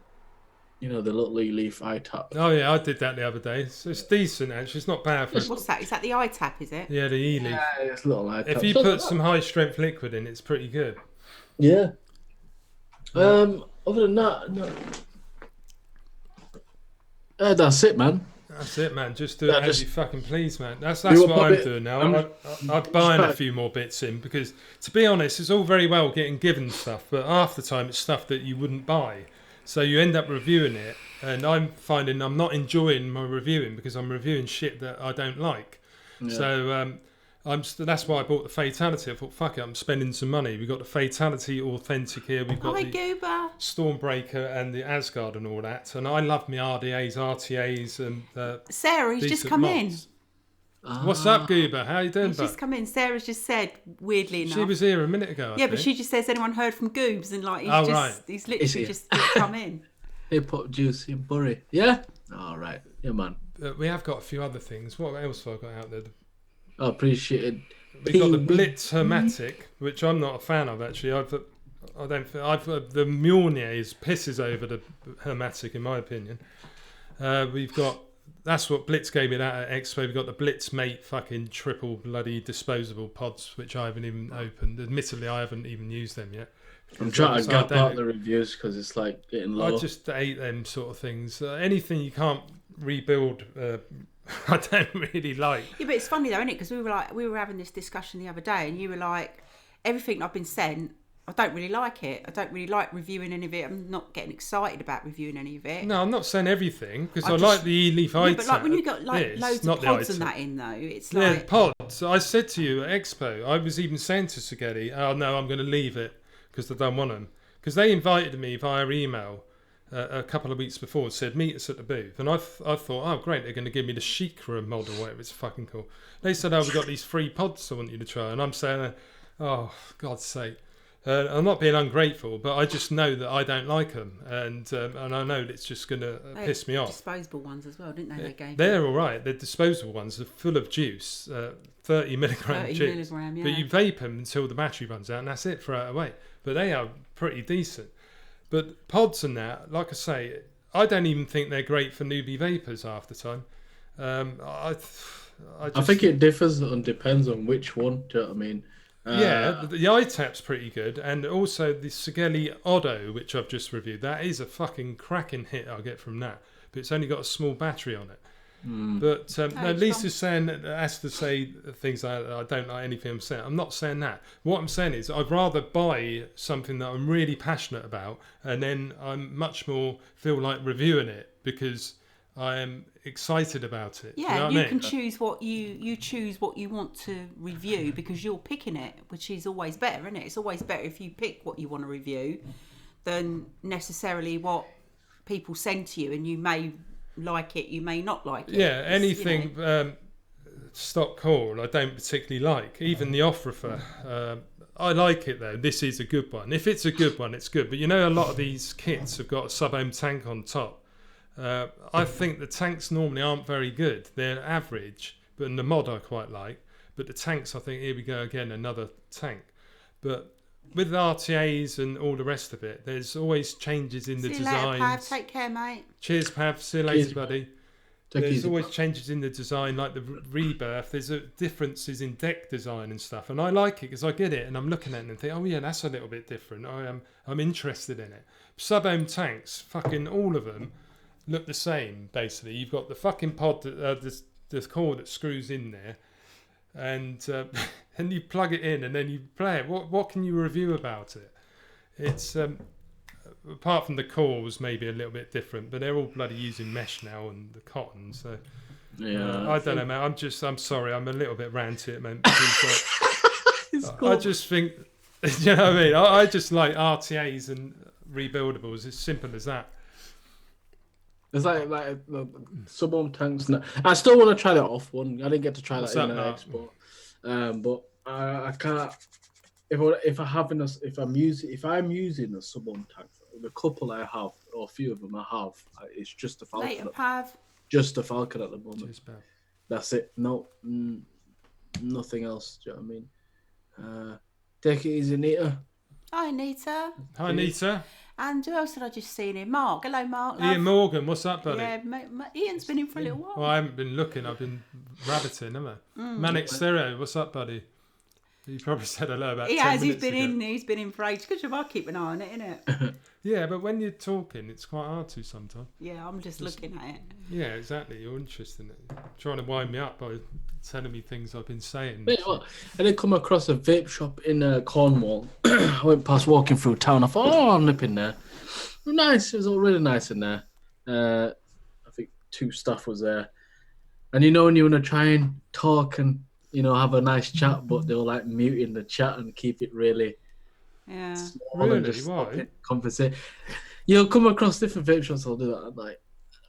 you know, the little E-Leaf iTap. Oh yeah, I did that the other day. It's decent actually. It's not bad for. What's that? Is that the iTap? Is it? Yeah, the E-Leaf. Yeah, it's a little iTap. If you put some high strength liquid in, it's pretty good. Yeah. Other than that, no. That's it, man. That's it, man. Just do it as you fucking please, man. That's You what were I'm probably- doing now. I'm- I'm buying a few more bits in because, to be honest, it's all very well getting given stuff, but half the time it's stuff that you wouldn't buy. So you end up reviewing it, and I'm finding I'm not enjoying my reviewing because I'm reviewing shit that I don't like. Yeah. So that's why I bought the Fatality. I thought, fuck it, I'm spending some money. We've got the Fatality Authentic here. We've got Hi, the Goober. Stormbreaker and the Asgard and all that. And I love my RDAs, RTAs, and Sarah, he's just decent come mods. What's up, Goober? How you doing, He's just come in. Sarah's just said, weirdly enough. She was here a minute ago. I but think. she just says, anyone heard from Goobs? And like, he's Is literally he? just come in. Hip Hop Juicy Burry. Yeah? All right. Yeah, man. We have got a few other things. What else have I got out there? I appreciate it. We've got the Blitz Hermetic, which I'm not a fan of actually. The Mjolnir pisses over the Hermetic in my opinion. We've got, that's what Blitz gave me that at Expo. We've got the Blitz Mate fucking triple bloody disposable pods, which I haven't even opened. Admittedly, I haven't even used them yet. I'm trying to gap out the reviews because it's like getting low. I just hate them sort of things. Anything you can't rebuild, I don't really like. Yeah, but it's funny though, isn't it? Because we were having this discussion the other day, and you were like, everything I've been sent, I don't really like it. I don't really like reviewing any of it. I'm not getting excited about reviewing any of it. No, I'm not saying everything because I like the E-Leaf iTap. But like when you got like loads of pods and that in though, it's like... Yeah, pods. I said to you at Expo, I was even saying to Saghetti, oh no, I'm going to leave it because I don't want them. Because they invited me via email a couple of weeks before and said, meet us at the booth. And I thought, oh great, they're going to give me the Sheikra mod or whatever, it's fucking cool. They said, oh, we've got these free pods I want you to try. And I'm saying, oh, God's sake. I'm not being ungrateful, but I just know that I don't like them, and I know it's just going to piss me off. Disposable ones as well, didn't they? They gave they're all right. They're disposable ones. They're full of juice, 30 milligram 30 juice. milligram, yeah. But you vape them until the battery runs out, and that's it, throw it away. But they are pretty decent. But pods and that, like I say, I don't even think they're great for newbie vapors half the time. I think it differs and depends on which one. Do you know what I mean? Yeah, the iTap's pretty good, and also the Sageli Oddo, which I've just reviewed. That is a fucking cracking hit I'll get from that, but it's only got a small battery on it. But no, Lisa's saying that has to say things like I don't like anything I'm saying. I'm not saying that. What I'm saying is I'd rather buy something that I'm really passionate about, and then I'm much more feel like reviewing it because I am excited about it. Yeah, you can choose what you choose what you want to review because you're picking it, which is always better, isn't it? It's always better if you pick what you want to review than necessarily what people send to you, and you may like it, you may not like it. Yeah, anything stock call I don't particularly like. Even the Off-Refer. I like it though. This is a good one. If it's a good one, it's good. But you know, a lot of these kits have got a sub-ohm tank on top. I think the tanks normally aren't very good. They're average, but in the mod I quite like. But the tanks, I think, here we go again, another tank. But with RTAs and all the rest of it, there's always changes in the design. Later, Pav. Take care, mate. Cheers, Pav. See you later, buddy. There's always changes in the design, like the Rebirth. There's differences in deck design and stuff, and I like it because I get it, and I'm looking at it and think, oh yeah, that's a little bit different. I'm interested in it. Sub-ohm tanks, fucking all of them look the same. Basically, you've got the fucking pod, the cord that screws in there, and and you plug it in, and then you play it. What can you review about it? It's apart from the cores maybe a little bit different, but they're all bloody using mesh now and the cotton. So yeah, I don't know, man. I'm sorry, I'm a little bit ranty at the moment. Because, I just think, you know what I mean. I just like RTAs and rebuildables. It's simple as that. It's like sub-ohm tanks. I still want to try that off one. I didn't get to try that in the expo, but I can't. If I'm using a sub-ohm tank, the couple I have or a few of them I have, it's just a Falcon. Just a Falcon at the moment. That's it. No, nothing else. Do you know what I mean? Take it easy, Nita. Hi, Nita. Hi, Nita. And who else did I just see in here? Mark. Hello, Mark. Ian Morgan, what's up, buddy? Yeah, Ian's been in for a little while. Well, I haven't been looking. I've been rabbiting, haven't I? Manic Stereo, what's up, buddy? You probably said hello about 10 minutes ago. He's been in for ages. Good job, I keep an eye on it, innit? Yeah, but when you're talking, it's quite hard to sometimes. Yeah, I'm just looking at it. Yeah, exactly. You're interested in it. Trying to wind me up by telling me things I've been saying. Mate, I did come across a vape shop in Cornwall. I went past walking through town. I thought, I'll nip in there. Nice. It was all really nice in there. I think 2 staff was there. And you know when you want to try and talk and have a nice chat, but they were like muting the chat and keep it really small and just conversate. You'll come across different vape shops. I'll do that. I'm like,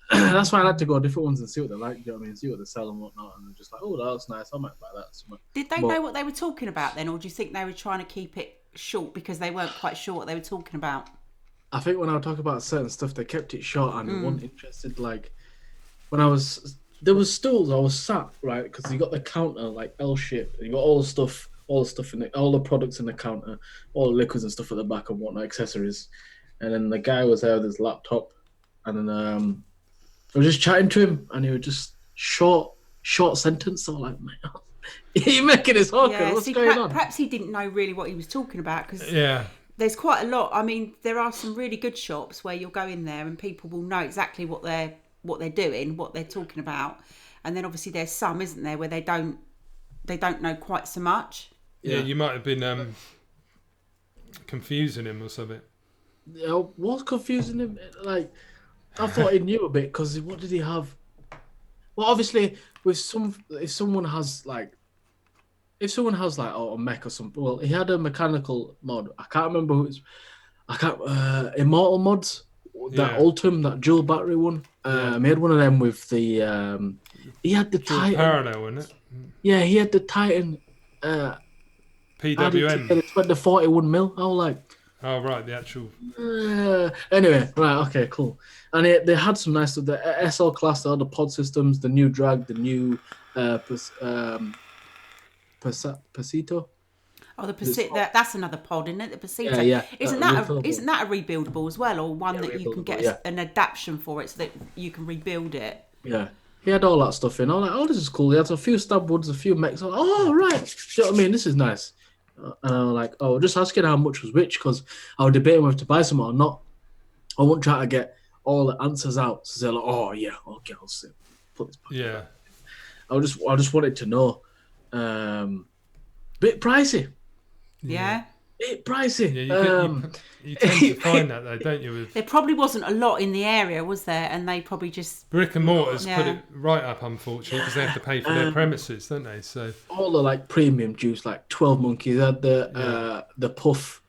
that's why I like to go to different ones and see what they like. You know what I mean? See what they sell and whatnot. And they're just like, oh, that looks nice. I might buy that. Did they know what they were talking about then, or do you think they were trying to keep it short because they weren't quite sure what they were talking about? I think when I talk about certain stuff, they kept it short and they weren't interested. Like when there was stools. I was sat right because you got the counter like L-shaped, and you got all the stuff in it, all the products in the counter, all the liquids and stuff at the back and whatnot, accessories. And then the guy was there with his laptop, and then I was just chatting to him, and he was just short sentence. So I'm like, man, you're making this awkward. Yeah, what's going on? Perhaps he didn't know really what he was talking about because there's quite a lot. I mean, there are some really good shops where you'll go in there and people will know exactly what they're doing, what they're talking about, and then obviously there's some, isn't there, where they don't know quite so much. Yeah, you might have been confusing him or something. Yeah, what's confusing him? Like, I thought he knew a bit because what did he have? Well, obviously, if someone has like a mech or something. Well, he had a mechanical mod. I can't remember who it's. Immortal mods. That Ultim, that dual battery one. He had one of them with the. He had the Titan. Parallel, wasn't it? Yeah, he had the Titan. PWM. It's the 41 mil. I was like. Oh right, the actual. Anyway, right, okay, cool. And they had some nice stuff. The SL class, all the pod systems, the new drag, the new Pasito. Oh, the Pasito. That's another pod, isn't it? The Pasito. Yeah. Isn't that a rebuildable as well, or one that you can get an adaptation for it so that you can rebuild it? Yeah. He had all that stuff in. I was like, oh, this is cool. He had a few stab woods, a few mechs. Like, oh, right. Do you know what I mean? This is nice. And I was like, oh, just asking how much was which because I was debating whether to buy some or not. I won't try to get all the answers out. So they're like, oh, yeah, okay, I'll see. Put this back. Yeah. I just wanted to know. Bit pricey. Yeah. Bit pricey. Yeah, you tend to find that though, don't you? There probably wasn't a lot in the area, was there? And they probably just brick and mortars put it right up, unfortunately, because they have to pay for their premises, don't they? So all the like premium juice, like 12 Monkeys, had the puff,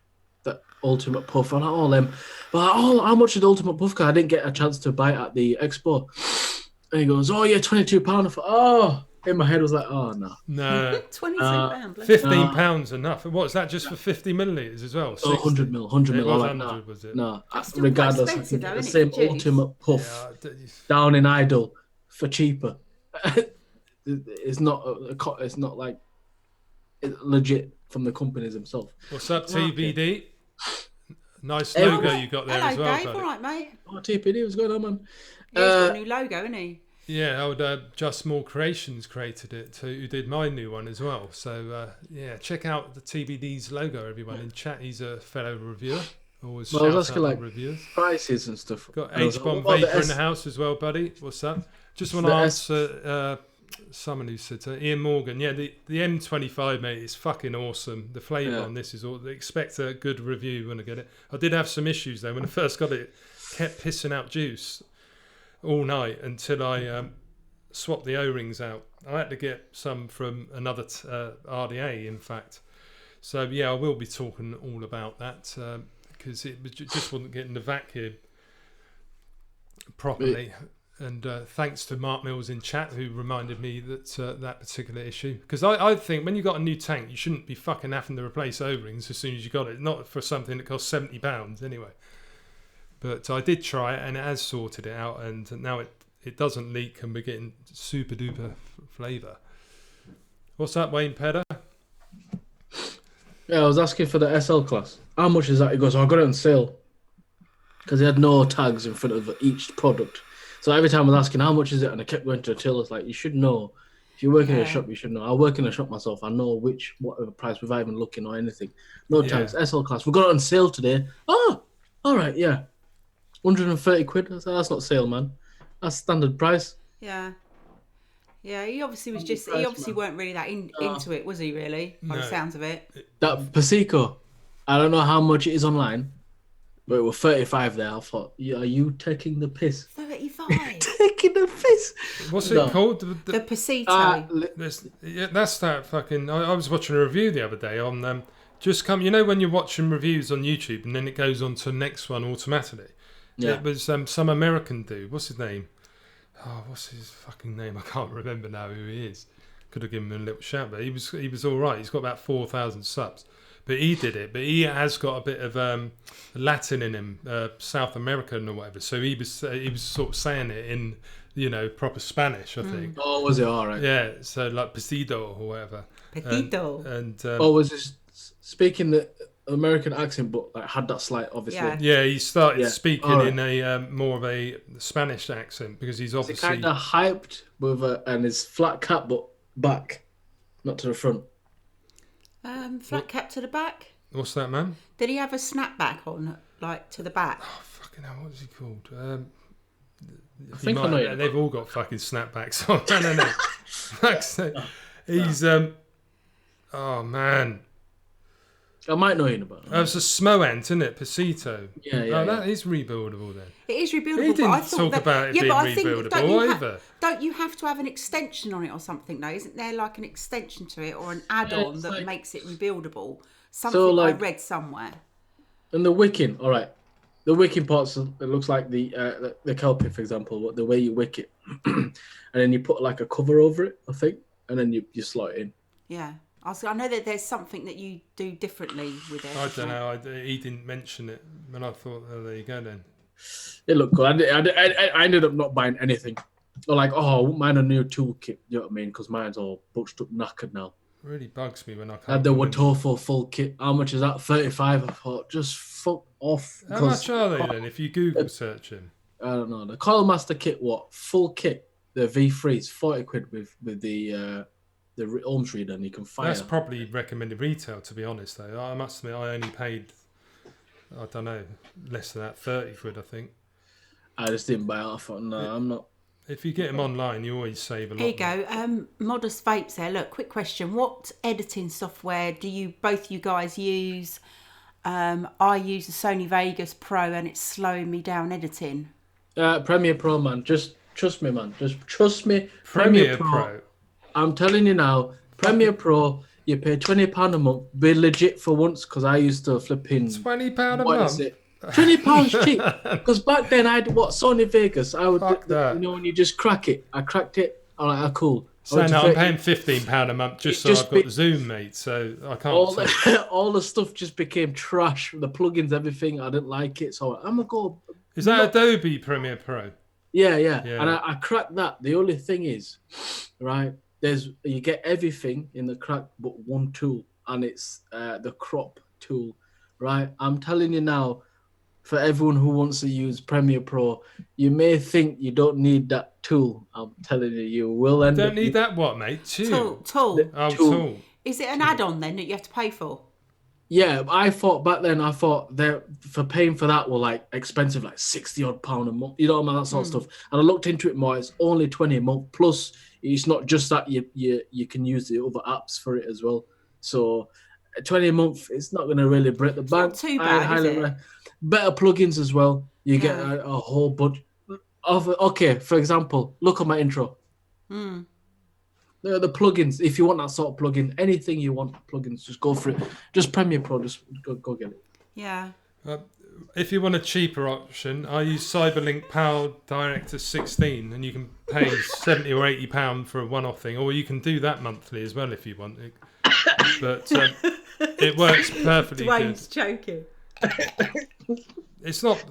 the ultimate puff, and all them. But how much is the ultimate puff? Because I didn't get a chance to buy it at the expo. And he goes, oh yeah, £22. I thought, oh. In my head was like, oh no. No. £22. £15 enough. What is that just for 50 millilitres as well? 100 mil. 100 mil. It was like, 100, was it? No. Regardless, the same ultimate puff down in Idle for cheaper. It's not like it's legit from the companies themselves. What's up, TBD? Nice logo you got there as well. Dave, all right, mate. Oh, TPD, what's going on, man? Yeah, he's got a new logo, isn't he? Yeah, old Just More Creations created it, who did my new one as well. So yeah, check out the TBD's logo, everyone in chat. He's a fellow reviewer. Always Well, I was shout asking out the like reviewers. prices and stuff. Got And I was H like, Bomb what about Vapor in the house as well, buddy. What's up? Just want to The S- answer someone who said Ian Morgan. Yeah, the M25, mate, is fucking awesome. The flavour Yeah. on this is all. Expect a good review when I get it. I did have some issues though when I first got it. Kept pissing out juice all night until I swapped the O-rings out. I had to get some from another RDA, in fact. So yeah, I will be talking all about that because it just wasn't getting the vacuum properly. And thanks to Mark Mills in chat who reminded me that that particular issue. Because I think when you got a new tank, you shouldn't be fucking having to replace O-rings as soon as you got it. Not for something that costs £70 anyway. But I did try it and it has sorted it out. And now it doesn't leak and we're getting super duper flavour. What's up, Wayne Pedder? Yeah, I was asking for the SL class. How much is that? He goes, I got it on sale. Because he had no tags in front of each product. So every time I was asking, how much is it? And I kept going to the till. It's like, you should know. If you work in a shop, you should know. I work in a shop myself. I know whatever price without even looking or anything. No tags. SL class. We got it on sale today. Oh, all right, yeah. 130 quid. I said, that's not sale, man. That's standard price. Yeah. Yeah, he obviously was just, he obviously weren't really that into it, was he really? By the sounds of it. That Pacico, I don't know how much it is online, but it was 35 there. I thought, are you taking the piss? 35? Taking the piss? What's it called? The Pasito. That's that fucking... I was watching a review the other day on... you know when you're watching reviews on YouTube and then it goes on to the next one automatically? Yeah. It was some American dude. What's his name? Oh, what's his fucking name? I can't remember now who he is. Could have given him a little shout, but he was all right. He's got about 4,000 subs. But he did it. But he has got a bit of Latin in him, South American or whatever. So he was sort of saying it in, proper Spanish, I think. Oh, was it? All right. Yeah, so like Pasito or whatever. Petito. Was this speaking the American accent, but like had that slight, obviously. Yeah, he started speaking in a more of a Spanish accent because he's obviously kind of hyped with and his flat cap, but back, not to the front. Flat cap to the back. What's that, man? Did he have a snapback on, like to the back? Oh fucking hell! What is he called? I think I know. They've all got fucking snapbacks on. No. He's oh man. I might know him about it. That was a Smoant, isn't it? Pasito. Yeah. That is rebuildable then. It is rebuildable. He didn't but I thought talk about it being rebuildable either. Don't you have to have an extension on it or something though? Isn't there like an extension to it or an add-on that makes it rebuildable? Something I read somewhere. And the wicking, all right. The wicking parts, it looks like the Kelpie, for example, the way you wick it. And then you put like a cover over it, I think, and then you slot it in. Yeah. I know that there's something that you do differently with it. I don't know. He didn't mention it, and I thought, oh, there you go then. It looked good. I ended up not buying anything. Or like, I wouldn't mind a new toolkit. You know what I mean? Because mine's all butched up, knackered now. It really bugs me when I can't. I had the Watofo full kit. How much is that? 35. I thought, just fuck off. How much are they then? If you Google search them, I don't know. The Coil Master kit, full kit. The V3 is 40 quid with the Ohms reader, and you can fire. That's probably recommended retail, to be honest. Though I must admit, I only paid, I don't know, less than that, 30 quid, I think. I just didn't buy it. I thought, no, I'm not. If you get them online, you always save a lot. Here you go. Modest Vapes there. Look, quick question. What editing software do both you guys use? I use the Sony Vegas Pro and it's slowing me down editing. Premiere Pro, man. Just trust me, man. Just trust me. Premiere Pro. I'm telling you now, Premiere Pro, you pay £20 a month. Be legit for once, because I used to flip in. £20 a month? £20 cheap. Because back then, Sony Vegas, I would, when you just crack it. I cracked it. I'm like, cool. So now I'm paying £15 a month just so I've got Zoom, mate. So I can't. All the stuff just became trash. The plugins, everything. I didn't like it. So I'm going to go. Is that Adobe Premiere Pro? Yeah. And I cracked that. The only thing is, right, you get everything in the crack but one tool, and it's the crop tool, right? I'm telling you now, for everyone who wants to use Premiere Pro, you may think you don't need that tool. I'm telling you, you will end up. Don't need that what, mate? Tool. Oh, tool. tool. Is it an add-on then that you have to pay for? Yeah, I thought back then. I thought for paying for that were like expensive, like £60 a month. You know, that sort of stuff. And I looked into it more. It's only $20 a month. Plus, it's not just that you can use the other apps for it as well. So, $20 a month, it's not going to really break the bank. Not too bad, is it? Better plugins as well. You get a whole bunch of. Okay, for example, look at my intro. The plugins, if you want that sort of plugin, anything you want plugins, just go for it. Just Premiere Pro, just go get it. Yeah. If you want a cheaper option, I use Cyberlink Power Director 16, and you can pay £70 or £80 for a one-off thing, or you can do that monthly as well if you want it. But it works perfectly Dwayne's good. joking. It's not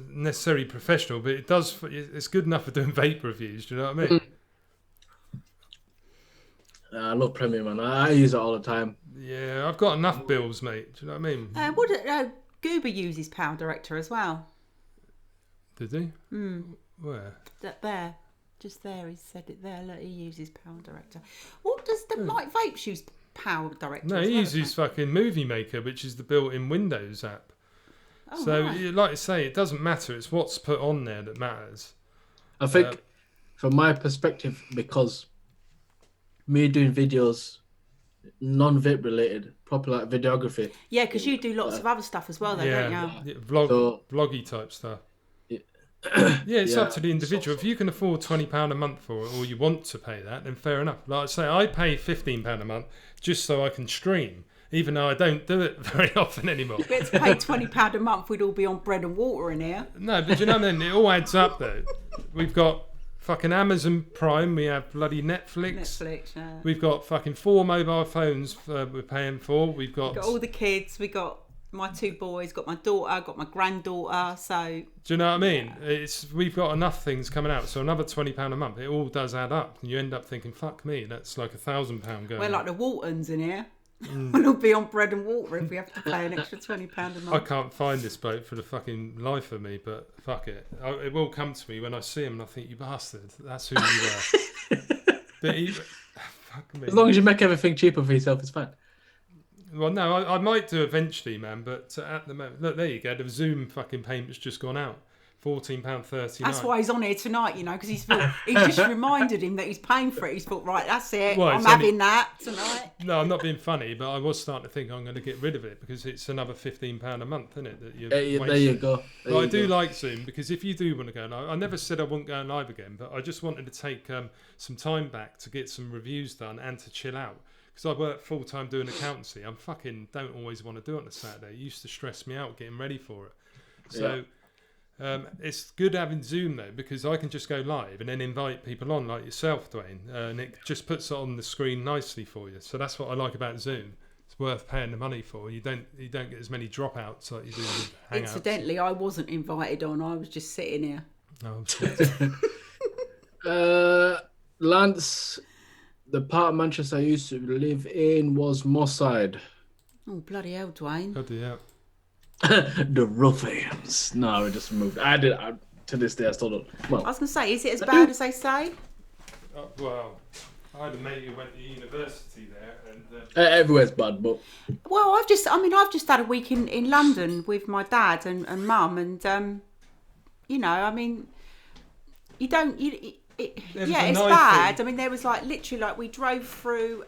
necessarily professional, but it does. It's good enough for doing vape reviews. Do you know what I mean? I love Premiere, man. I use it all the time. Yeah, I've got enough bills, mate. Do you know what I mean? Goober uses Power Director as well. Did he? Where? There. Just there, he said it there. Look, he uses Power Director. What does the Mike Vapes use Power Director? No, he uses fucking Movie Maker, which is the built-in Windows app. Oh, so, right. like I say, it doesn't matter. It's what's put on there that matters. I think, from my perspective, because me doing videos, non-vape related, proper like videography. Yeah, because you do lots of other stuff as well, though, don't you? Vloggy type stuff. Yeah, it's up to the individual. If you can afford £20 a month for it, or you want to pay that, then fair enough. Like I say, I pay £15 a month just so I can stream, even though I don't do it very often anymore. If we had to pay £20 a month, we'd all be on bread and water in here. No, but you know what I mean? It all adds up, though. We've got fucking Amazon Prime, we have bloody Netflix. Yeah. We've got fucking 4 mobile phones we're paying for. We've got all the kids. We got my 2 boys, got my daughter, got my granddaughter. So do you know what I mean? We've got enough things coming out. So another £20 a month, it all does add up, and you end up thinking, "Fuck me, that's like £1,000 going." We're like the Waltons in here. We'll all be on bread and water if we have to pay an extra £20 a month. I can't find this bloke for the fucking life of me, but fuck it. It will come to me when I see him, and I think, "You bastard, that's who you are." But fuck me. As long as you make everything cheaper for yourself, it's fine. Well, no, I might do eventually, man. But at the moment, look, there you go. The Zoom fucking payment's just gone out. £14.39. That's why he's on here tonight, you know, because he's just reminded him that he's paying for it. He's thought, right, that's it. Well, I'm having that tonight. No, I'm not being funny, but I was starting to think I'm going to get rid of it because it's another £15 a month, isn't it? That you're there you go. But I do like Zoom because if you do want to go live, I never said I wouldn't go live again, but I just wanted to take some time back to get some reviews done and to chill out. Because I work full time doing accountancy, I fucking don't always want to do it on a Saturday. It used to stress me out getting ready for it. So it's good having Zoom though, because I can just go live and then invite people on like yourself, Dwayne, and it just puts it on the screen nicely for you. So that's what I like about Zoom. It's worth paying the money for. You don't get as many dropouts like you do with Hangouts. Incidentally, I wasn't invited on. I was just sitting here. Oh, Lance. The part of Manchester I used to live in was Moss Side. Oh, bloody hell, Dwayne. bloody hell. The Ruffians. No, we just moved. To this day, I still don't. Well, I was going to say, is it as bad as they say? Well, I had a mate who went to university there, and everywhere's bad, but Well, I've just had a week in London with my dad and mum, and you know, I mean, it's bad. I mean, there was like literally like we drove through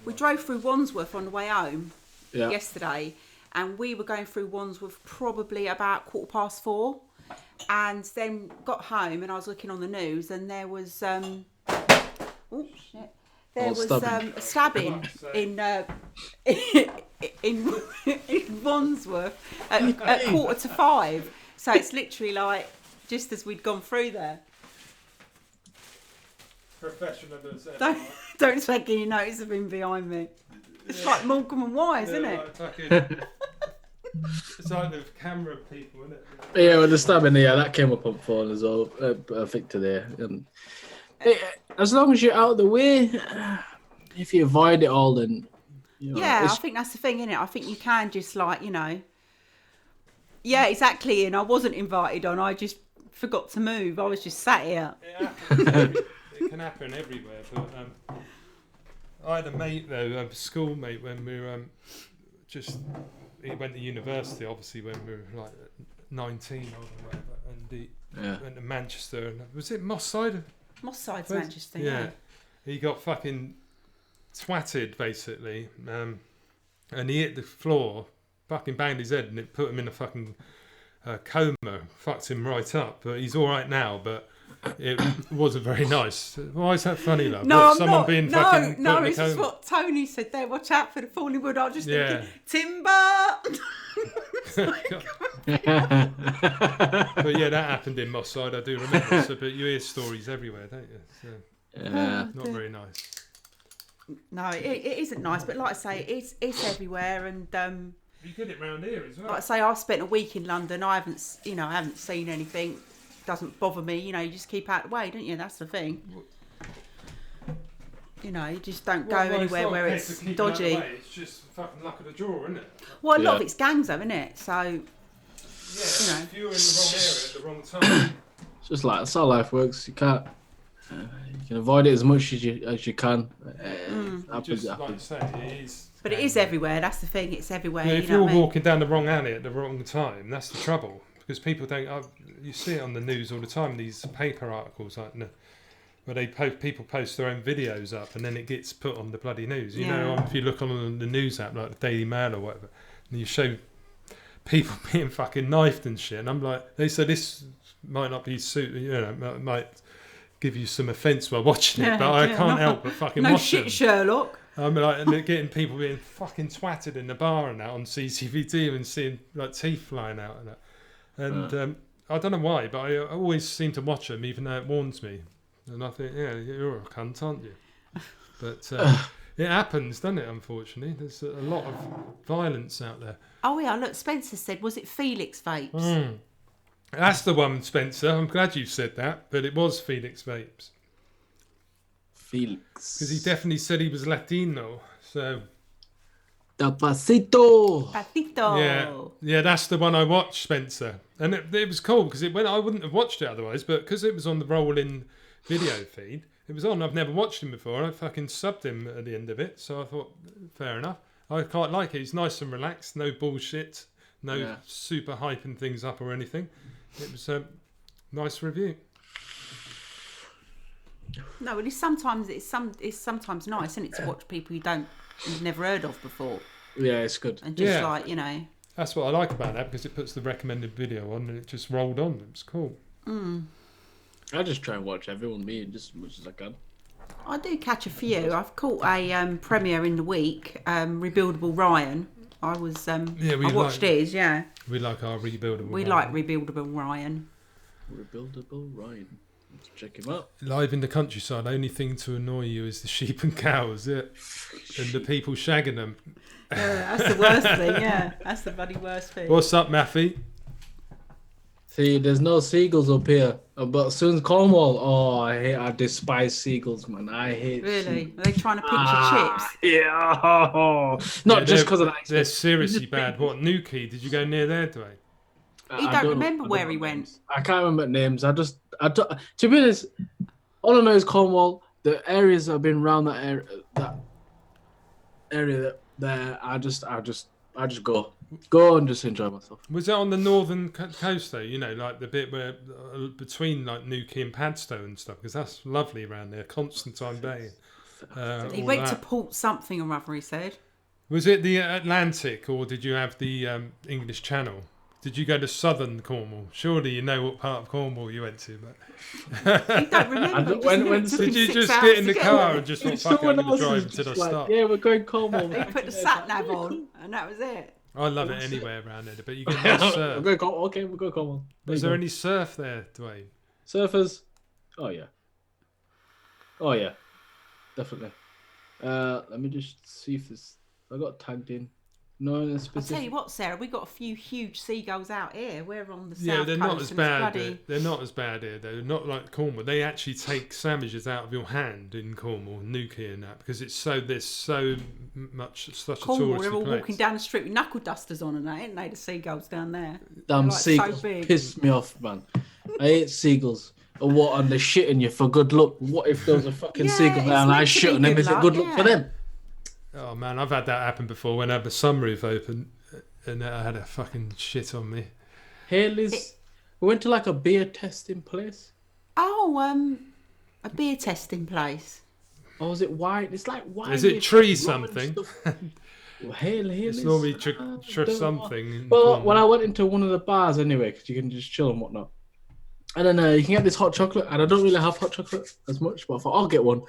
Wandsworth on the way home yesterday, and we were going through Wandsworth probably about 4:15, and then got home and I was looking on the news and there was a stabbing in Wandsworth at 4:45. So it's literally like just as we'd gone through there. professionalism. Don't take any notice of him behind me. It's like Morecambe and Wise, isn't it? It's like the camera people, isn't it? Yeah, with the stabbing, that came up on phone as well. Perfect today. As long as you're out of the way, if you avoid it all, then I think that's the thing, isn't it? I think you can just like, you know, Yeah, exactly. And I wasn't invited on. I just forgot to move. I was just sat here. It can happen everywhere. But I had a mate though, a schoolmate, when we were he went to university, obviously when we were like 19 or whatever, and he went to Manchester. And was it Moss Side? Moss Side's Manchester. Yeah. He got fucking twatted basically, and he hit the floor, fucking banged his head, and it put him in a fucking coma, fucked him right up. But he's all right now. But it wasn't very nice. Why is that funny, love? No, Someone I'm not. being No, fucking no, put in a it's just coma? what Tony said there. Watch out for the falling wood. I was just thinking, timber. But yeah, that happened in Moss Side, I do remember. So, but you hear stories everywhere, don't you? So, not very nice. No, it isn't nice. But like I say, it's everywhere, and you get it round here as well. like I say, I've spent a week in London. I haven't seen anything. Doesn't bother me. You just keep out of the way, don't you? That's the thing. You just don't go anywhere where it's dodgy. It's just fucking luck of the draw, isn't it? Well, a lot of it's gangs, though, isn't it? So, if you're in the wrong area at the wrong time. It's just like that's how life works. You can't. You can avoid it as much as you can. Just like you say, it is. But it is everywhere. That's the thing. It's everywhere. Yeah, if you're walking down the wrong alley at the wrong time, that's the trouble. Because people don't. You see it on the news all the time. These paper articles, like where people post their own videos up, and then it gets put on the bloody news. You know, if you look on the news app like the Daily Mail or whatever, and you show people being fucking knifed and shit, and I'm like, they say this might not be might give you some offence while watching it, but I can't help but fucking watch shit, them. Sherlock. I'm like, and getting people being fucking twatted in the bar and that on CCTV and seeing like teeth flying out and that. And I don't know why, but I always seem to watch them, even though it warns me. And I think, you're a cunt, aren't you? But it happens, doesn't it, unfortunately? There's a lot of violence out there. Oh, yeah, look, Spencer said, was it Felix Vapes? That's the one, Spencer. I'm glad you said that, but it was Felix Vapes. Felix. Because he definitely said he was Latino, so... Papito. Yeah, that's the one I watched, Spencer, and it was cool because I wouldn't have watched it otherwise, but because it was on the rolling video feed, it was on. I've never watched him before. I fucking subbed him at the end of it, so I thought, fair enough. I quite like it. He's nice and relaxed, no bullshit, no super hyping things up or anything. It was a nice review. No, but it's sometimes nice, isn't it, to watch people you've never heard of before. Yeah, it's good. And just That's what I like about that, because it puts the recommended video on and it just rolled on. It was cool. I just try and watch everyone just as much as I can. I do catch a few. I've caught a premiere in the week, Rebuildable Ryan. I watched his, We like our Rebuildable We Ryan. like Rebuildable Ryan. Rebuildable Ryan. Let's check him out. Live in the countryside, only thing to annoy you is the sheep and cows, and the people shagging them. Yeah, that's the worst thing, That's the bloody worst thing. What's up, Maffy? See, there's no seagulls up here. But as soon as Cornwall, I despise seagulls, man. I hate Really? Are they trying to pinch your chips? Yeah. Not just because of that. They're seriously bad. What, Newquay? Did you go near there, Dwayne? He don't remember where he went. I can't remember names. I don't, to be honest, all I know is Cornwall. The areas that have been around that area there, I just go and just enjoy myself. Was that on the northern coast though? Like the bit where between like Newquay and Padstow and stuff, because that's lovely around there. Constantine Bay. He went to Port something or other. He said. Was it the Atlantic, or did you have the English Channel? Did you go to southern Cornwall? Surely you know what part of Cornwall you went to, but you don't remember. Did you just get in the car and just thought, fuck it, I'm going to drive until I stop? Yeah, we're going Cornwall. He put the sat nav on, and that was it. I love it anywhere around there, but you get no surf. we'll go Cornwall. Was there any surf there, Dwayne? Surfers? Oh yeah, definitely. Let me just see if I got tagged in. No, I'll specific. tell you what, Sarah, we got a few huge seagulls out here. We're on the south Yeah, they're coast. not as and bad. it's bloody... They're not as bad here. They're not like Cornwall. They actually take sandwiches out of your hand in Cornwall, Newquay and that, because there's so much such Cornwall, a touristy they're all place. walking down the street with knuckle dusters on and that, ain't they? The seagulls down there. Damn They're, like, seagulls so big. piss me off, man. I hate seagulls. Or what? And they're shitting you for good luck. What if there was a fucking Yeah, seagull there it's and I meant to shit be on them? good Is it luck, good luck for yeah. them? Oh man, I've had that happen before when I had the sunroof open and I had a fucking shit on me. Hey Liz, we went to like a beer testing place. Oh, a beer testing place. Or was it wine? It's like wine. Is it with tree rum and something? stuff. Well, hey It's Liz. normally don't something. in Well, Cornwall. when I went into one of the bars anyway, because you can just chill and whatnot. And then you can get this hot chocolate, and I don't really have hot chocolate as much, but I thought I'll get one.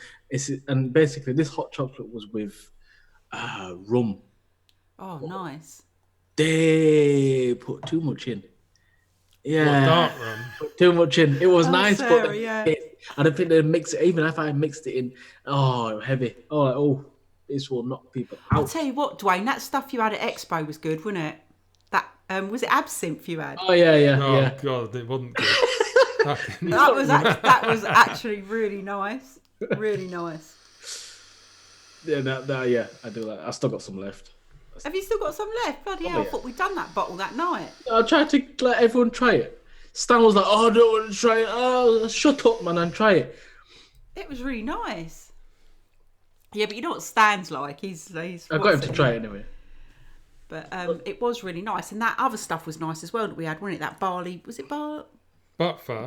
And basically, this hot chocolate was with rum. Oh, nice. They put too much in. Yeah, What, dark rum? put too much in. It was Oh, nice, Sarah, but yeah. I don't think they mix it. Even if I mixed it in, heavy. This will knock people I'll out. tell you what, Dwayne, that stuff you had at Expo was good, wasn't it? That was it absinthe you had? Oh yeah. Oh god, it wasn't good. Fucking- That was actually really nice. Really nice. Yeah, I do that. I still got some left. Have you still got some left? Bloody hell, I thought we'd done that bottle that night. I tried to let everyone try it. Stan was like, "Oh, I don't want to try it." Oh, shut up, man, and try it. It was really nice. Yeah, but you know what Stan's like? He's I got him to try it anyway. But it was really nice, and that other stuff was nice as well that we had, wasn't it? That barley, was it Buckfast.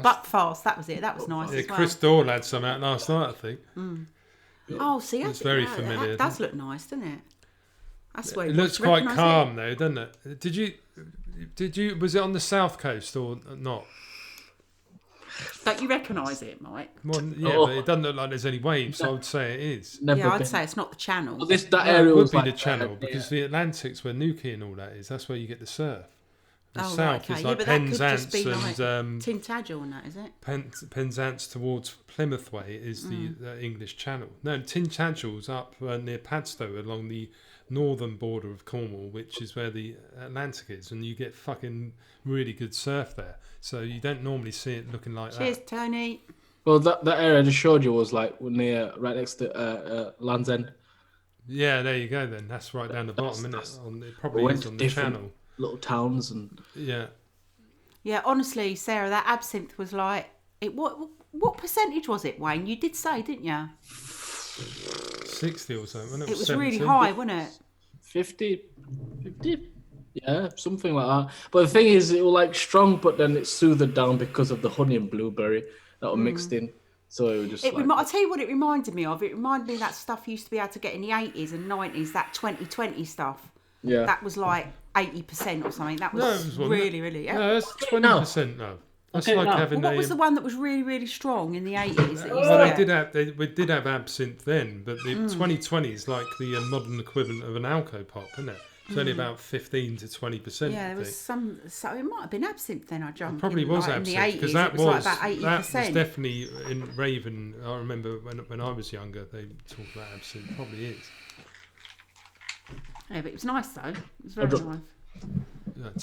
Buckfast? That was it. That was nice Yeah, as well. Chris Doyle had some out last night, I think. Oh, see, It's very familiar, That does look nice, doesn't it? That's where It looks quite calm though, doesn't it? Did you? Was it on the south coast or not? Don't you recognise it, Mike? Well, yeah, but it doesn't look like there's any waves. So I would say it is. Never Yeah, I'd been. say it's not the channel. Well, that No, area it would was be like the channel yeah. because the Atlantic's where Newquay and all that is. That's where you get the surf. The Oh, south right, okay. is Yeah, like but that could just Penzance be like and Tintagel and that, is it? Penzance towards Plymouth way is the English Channel. No, Tintagel's up near Padstow along the northern border of Cornwall, which is where the Atlantic is, and you get fucking really good surf there. So you don't normally see it looking like Cheers, that. Tony. Well, that area I just showed you was like near, right next to Land's End. Yeah, there you go then. That's right down the bottom, isn't it? It probably went is to on the different channel. little towns and Yeah. Yeah, honestly, Sarah, that absinthe was like it. What percentage was it, Wayne? You did say, didn't you? 60 or something. It was really 70. high, wasn't it? 50, yeah, something like that. But the thing is, it was like strong, but then it soothed down because of the honey and blueberry that were mixed in. So it was just I'll tell you what it reminded me of. It reminded me of that stuff you used to be able to get in the 80s and 90s, that 2020 stuff. yeah. That was like 80% or something. That was, No, it was one. really. Yeah. No, that's 20% now. That's Okay, like now. having What a. was the one that was really, really strong in the 80s? That used to Well, get? we did have absinthe then, but the 2020 is like the modern equivalent of an alco pop, isn't it? It's only about 15 to 20%. Yeah, there was some. So it might have been absinthe then. I jumped. Probably in, was like, absinthe in the 80s. because that it was like about that was 80%. definitely in Raven. I remember when I was younger, they talked about absinthe. Probably is. Yeah, but it was nice though. It was very nice.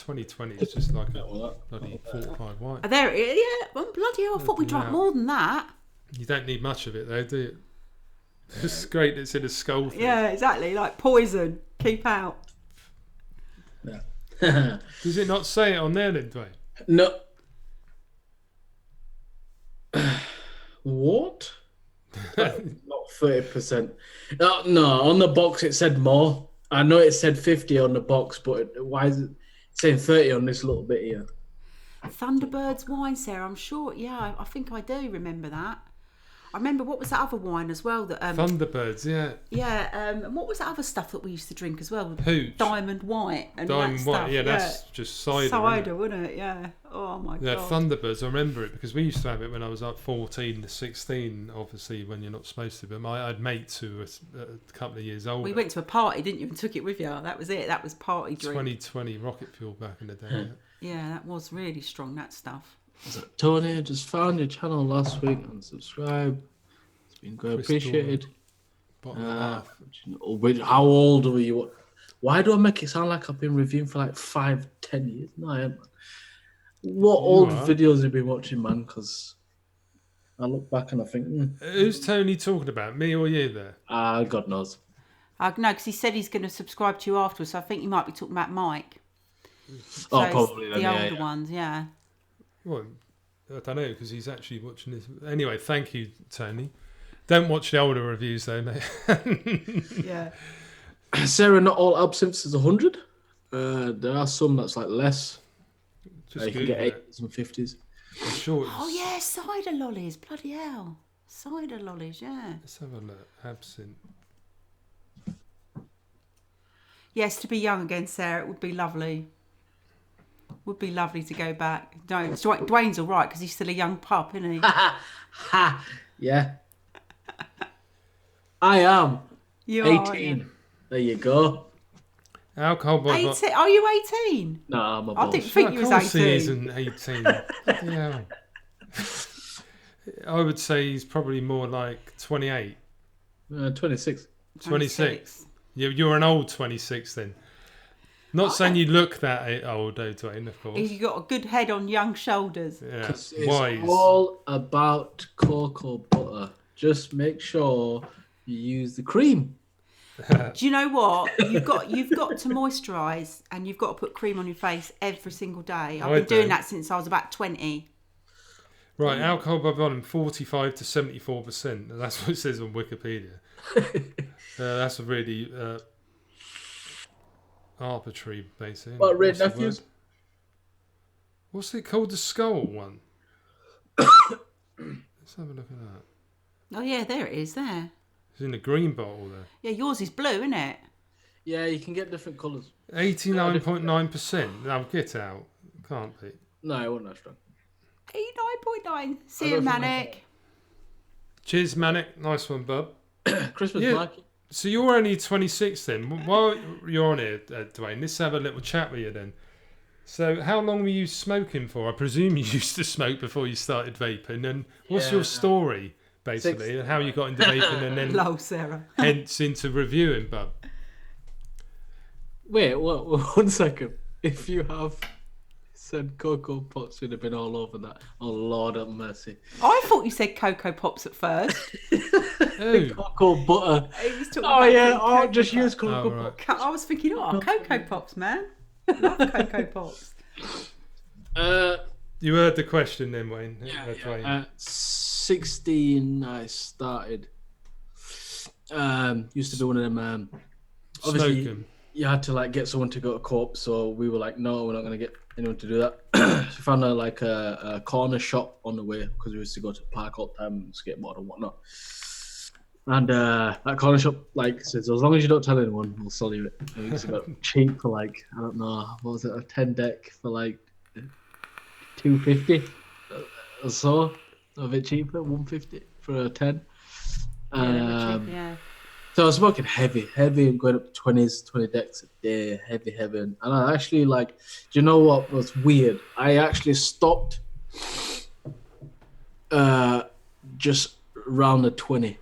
2020 is just like a bloody fortified white. There it is. Yeah, well, bloody hell! I thought we drank Yeah. more than that. You don't need much of it though, do you? It's great. It's in a skull thing. Yeah, exactly. Like poison. Keep out. Does it not say it on there then, Dwayne? No. What? Not 30%. No, on the box it said more. I know it said 50 on the box, but why is it saying 30 on this little bit here? Thunderbird's wine, Sarah. I'm sure. Yeah, I think I do remember that. I remember what was that other wine as well that Thunderbirds, yeah. yeah, and what was that other stuff that we used to drink as well? Hooch. Diamond White and all Diamond that White, stuff. yeah, that's just cider. isn't it? cider, wasn't it? Yeah. Oh my Yeah, god. Thunderbirds, I remember it because we used to have it when I was like 14 to 16, obviously, when you're not supposed to. But I had mates who were a couple of years older. We went to a party, didn't you, and took it with you? That was it. That was party drink. 2020 rocket fuel back in the day. Yeah, that was really strong, that stuff. So, Tony, I just found your channel last week and subscribe. It's been good. Crystal. Appreciated. Bottom half. How old were you? Why do I make it sound like I've been reviewing for like 5-10 years? No, I haven't. What You old are. videos have you been watching, man? Because I look back and I think, Who's Tony talking about? Me or you there? God knows. I know, because he said he's going to subscribe to you afterwards, so I think you might be talking about Mike. So Oh, it's probably the then, yeah, older yeah. ones, yeah. Well, I don't know because he's actually watching this. Anyway, thank you, Tony. Don't watch the older reviews though, mate. Yeah. Sarah, not all absinthe is 100. There are some that's like less. Just You can Google get it. 80s and 50s. I'm sure it's... Oh, yeah, cider lollies. Bloody hell. Cider lollies, yeah. Let's have a look. Absinthe. Yes, to be young again, Sarah, it would be lovely. Would be lovely to go back. No, Dwayne's all right because he's still a young pup, isn't he? Ha! Yeah. I am You 18. are, yeah. There you go. Alcohol by 18? Are you 18? No, I'm a I boss. didn't think you was Of course 18. he isn't 18. Yeah. I would say he's probably more like 28. 26. 26. You're an old 26 then. Not saying you look that old, though, Dwayne, of course. He's got a good head on young shoulders. Yeah, It's wise. all about cocoa butter. Just make sure you use the cream. Do you know what? You've got to moisturise and you've got to put cream on your face every single day. I've been doing that since I was about 20. Right, alcohol by volume 45 to 74%. That's what it says on Wikipedia. That's a really arbitrary basis. What, Red What's the Nephews? word? What's it called? The skull one? Let's have a look at that. Oh, yeah, there it is, there. It's in the green bottle there. Yeah, yours is blue, isn't it? Yeah, you can get different colours. 89.9%. Now get out. Can't be. No, it wasn't that strong. 89.9. See I you, don't think Manic. Cheers, Manic. Nice one, bub. Christmas Yeah. market. So you're only 26 then. While you're on here, Dwayne, let's have a little chat with you then. So how long were you smoking for? I presume you used to smoke before you started vaping. And what's your story, basically, and how you got into vaping and then Lol, Sarah. hence into reviewing, bub? Wait, what? 1 second. If you have said Cocoa Pops, would have been all over that. Oh, Lord have mercy. I thought you said Cocoa Pops at first. Oh, Cocoa butter. He was talking Oh, about yeah. Cocoa Oh, just Pops. use Cocoa right. Pops. I was thinking, Cocoa Pops, man. Love Cocoa Pops. you heard the question then, Wayne. Dwayne. At 16, I started. Used to be one of them. Obviously, Smoking. you had to like get someone to go to co-op, so we were like, no, we're not going to get anyone to do that. So we found a corner shop on the way because we used to go to the park all the time and skateboard and whatnot. And that corner shop like says, as long as you don't tell anyone, we'll sell you it. And it's about cheap for like, I don't know, what was it, a 10 deck for like $250 or so, a bit cheaper, $150 for a 10. Yeah. So I was smoking heavy, and going up to 20 decks a day, heavy. And I actually do you know what was weird? I actually stopped just around the 20,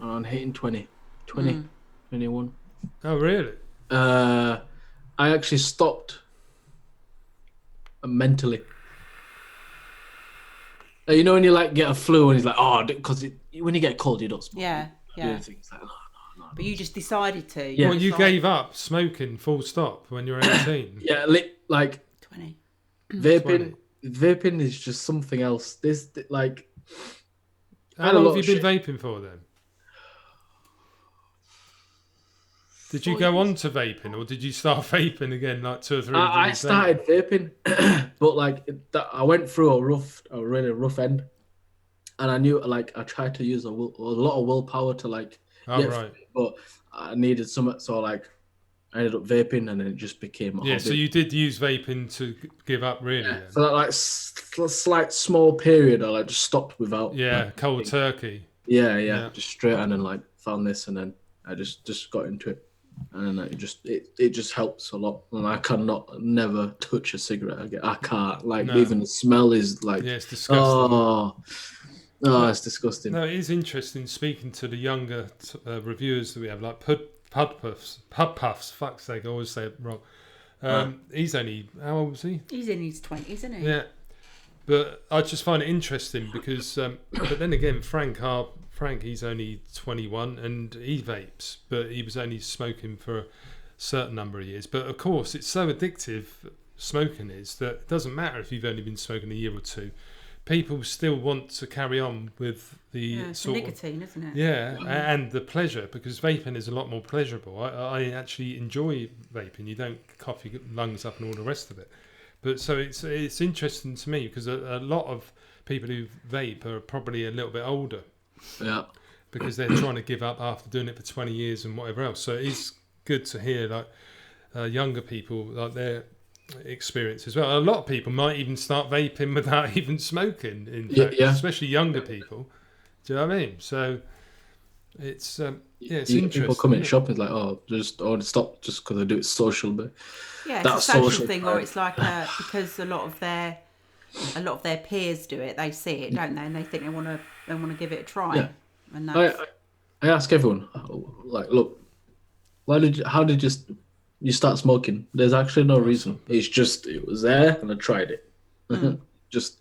around hitting 20, 21. Oh, really? I actually stopped mentally. You know when you get a flu and it's like, because when you get cold you don't smoke. Yeah. Things like, no. But you just decided to. Yeah. Well, you gave up smoking full stop when you were 18. Yeah, 20. Vaping is just something else. How long have you been vaping for then? Did you go on to vaping or did you start vaping again 2 or 3 years I started vaping, but I went through a really rough end, and I knew I tried to use a lot of willpower to right. but I needed some, so I ended up vaping, and then it just became a hobby. So you did use vaping to give up, really? Yeah. Then? So that slight small period, I just stopped without. Cold turkey. Yeah, just straight, and then found this, and then I just got into it, and then it just helps a lot. And I cannot never touch a cigarette again. I can't even the smell is it's disgusting. Oh, it's disgusting. No, it is interesting speaking to the younger reviewers that we have, Puffs. Fuck's sake, I always say it wrong. He's only, how old was he? He's in his 20s, isn't he? Yeah. But I just find it interesting because, but then again, Frank, he's only 21 and he vapes, but he was only smoking for a certain number of years. But of course, it's so addictive, smoking is, that it doesn't matter if you've only been smoking a year or two. People still want to carry on with the sort nicotine, isn't it? Yeah, and the pleasure, because vaping is a lot more pleasurable. I actually enjoy vaping. You don't cough your lungs up and all the rest of it. But so it's interesting to me because a lot of people who vape are probably a little bit older. Yeah. Because they're trying to give up after doing it for 20 years and whatever else. So it's good to hear like younger people, like their experience as well. A lot of people might even start vaping without even smoking, in fact, especially younger people. Do you know what I mean? So it's it's interesting. People come in shop is like, stop just because I do it social, but yeah, it's a social thing, or it's like because a lot of their peers do it, they see it, don't they, and they think they want to give it a try. Yeah. And I ask everyone, like, look, how did you start smoking? There's actually no reason. It's just it was there and I tried it. Just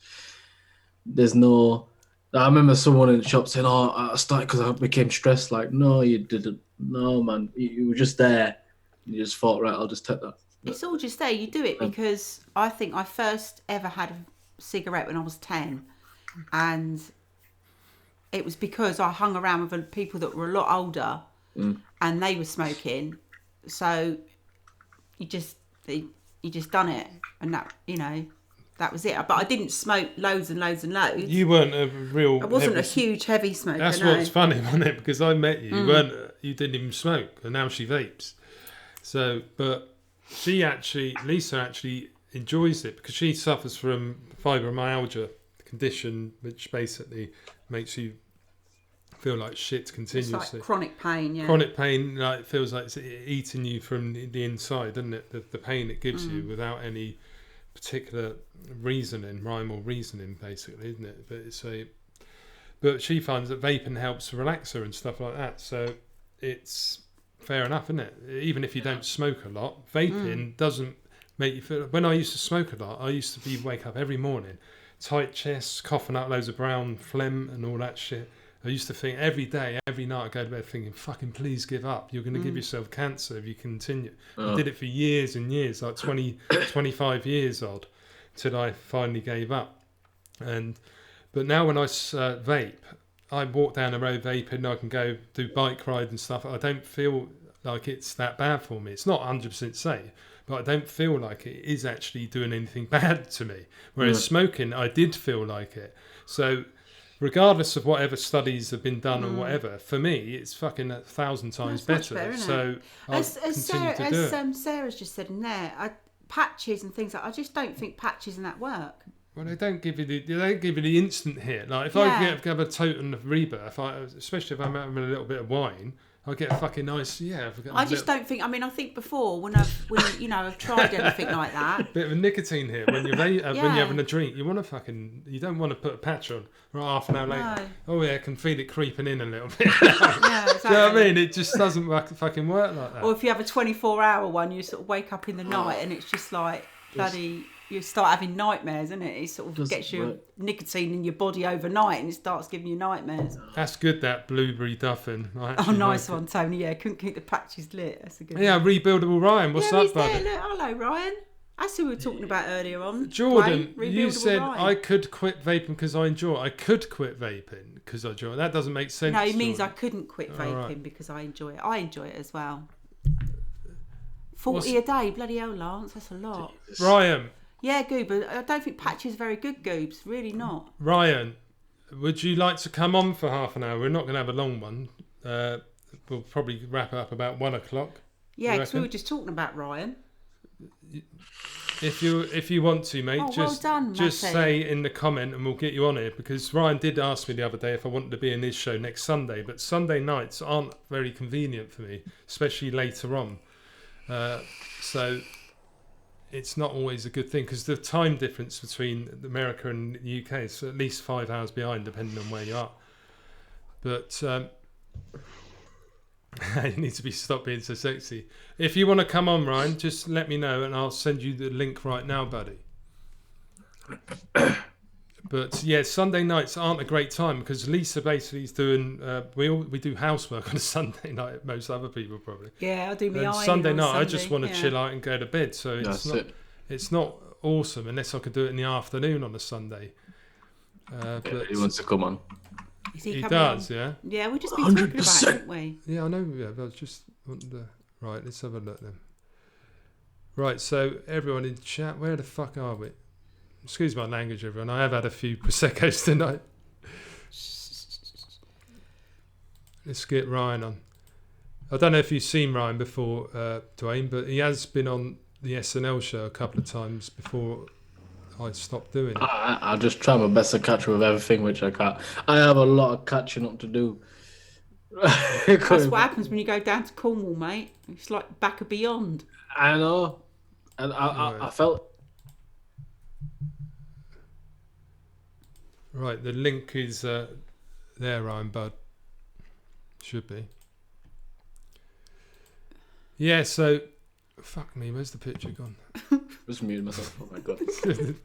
there's no. I remember someone in the shop saying, "Oh, I started because I became stressed." Like, no, you didn't. No, man, you were just there. You just thought, right, I'll just take that. It's all just there. You do it because I think I first ever had a cigarette when I was 10, and it was because I hung around with people that were a lot older, and they were smoking. So you just done it, and that that was it. But I didn't smoke loads and loads and loads. You weren't a real. I wasn't a huge heavy smoker. That's what's funny, wasn't it? Because I met you, you didn't even smoke, and now she vapes. So, but Lisa actually enjoys it because she suffers from fibromyalgia condition, which basically makes you feel like shit continuously. It's like chronic pain, yeah. Chronic pain, like it feels like it's eating you from the inside, doesn't it? The pain it gives you without any particular rhyme or reasoning, basically, isn't it? But she finds that vaping helps relax her and stuff like that. So it's fair enough, isn't it? Even if you don't smoke a lot, vaping doesn't make you feel. When I used to smoke a lot, I used to wake up every morning, tight chest, coughing up loads of brown phlegm and all that shit. I used to think every day, every night I go to bed thinking, fucking please give up. You're going to give yourself cancer if you continue. I did it for years and years, like 20, 25 years odd, till I finally gave up. But now when I vape, I walk down the road vaping, I can go do bike ride and stuff. I don't feel like it's that bad for me. It's not 100% safe, but I don't feel like it is actually doing anything bad to me. Whereas smoking, I did feel like it. So regardless of whatever studies have been done or whatever, for me, it's fucking 1,000 times better. So as Sarah's just said in there, patches and things like I just don't think patches and that work. Well, they don't give you the instant hit. Like if I have a totem of rebirth, especially if I'm having a little bit of wine, I get a fucking nice I just don't think. I mean, I think before when I've tried anything like that. Bit of a nicotine here when you're when you're having a drink. You don't want to put a patch on right half an hour later. Oh yeah, I can feel it creeping in a little bit. Yeah, exactly. Do you know what I mean? It just doesn't fucking work like that. Or if you have a 24-hour one, you sort of wake up in the night and it's just like bloody. You start having nightmares, isn't it? It sort of gets your nicotine in your body overnight and it starts giving you nightmares. That's good, that blueberry duffin. Oh, nice one, Tony. Yeah, couldn't keep the patches lit. That's a good one. Rebuildable Ryan. What's up, buddy? There. Look, hello, Ryan. That's who we were talking about earlier on. Jordan, Dwayne, you said Ryan. I could quit vaping because I enjoy it. I could quit vaping because I enjoy it. That doesn't make sense. No, it means Jordan. I couldn't quit vaping because I enjoy it. I enjoy it as well. 40 a day, bloody hell, Lance. That's a lot. Jesus. Ryan. Yeah, Goobs. I don't think patch is very good, Goobs. Really not. Ryan, would you like to come on for half an hour? We're not going to have a long one. We'll probably wrap it up about 1 o'clock. Yeah, because we were just talking about Ryan. If you want to, mate, well done, just Matty. say in the comment and we'll get you on here, because Ryan did ask me the other day if I wanted to be in his show next Sunday, but Sunday nights aren't very convenient for me, especially later on. So it's not always a good thing because the time difference between America and the UK is at least 5 hours behind, depending on where you are. But You need to stop being so sexy. If you want to come on, Ryan, just let me know and I'll send you the link right now, buddy. But yeah, Sunday nights aren't a great time because Lisa basically is doing. We do housework on a Sunday night. Most other people probably. Yeah, I do my ironing Sunday on night. Sunday. I just want to chill out and go to bed. So it's not awesome unless I could do it in the afternoon on a Sunday. But he wants to come on. He does, on? Yeah. Yeah, we just been talking about it, haven't we? Yeah, I know. Yeah, but I was just right. Let's have a look then. Right, so everyone in chat, where the fuck are we? Excuse my language, everyone. I have had a few Prosecco's tonight. Let's get Ryan on. I don't know if you've seen Ryan before, Dwayne, but he has been on the SNL show a couple of times before I stopped doing it. I'll just try my best to catch up with everything, which I can't. I have a lot of catching up to do. That's what happens when you go down to Cornwall, mate. It's like back of beyond. I know. And I felt... Right, the link is there, Ryan, bud. Should be. Yeah, so... Fuck me, where's the picture gone? Just muted myself. Oh my god. Got everything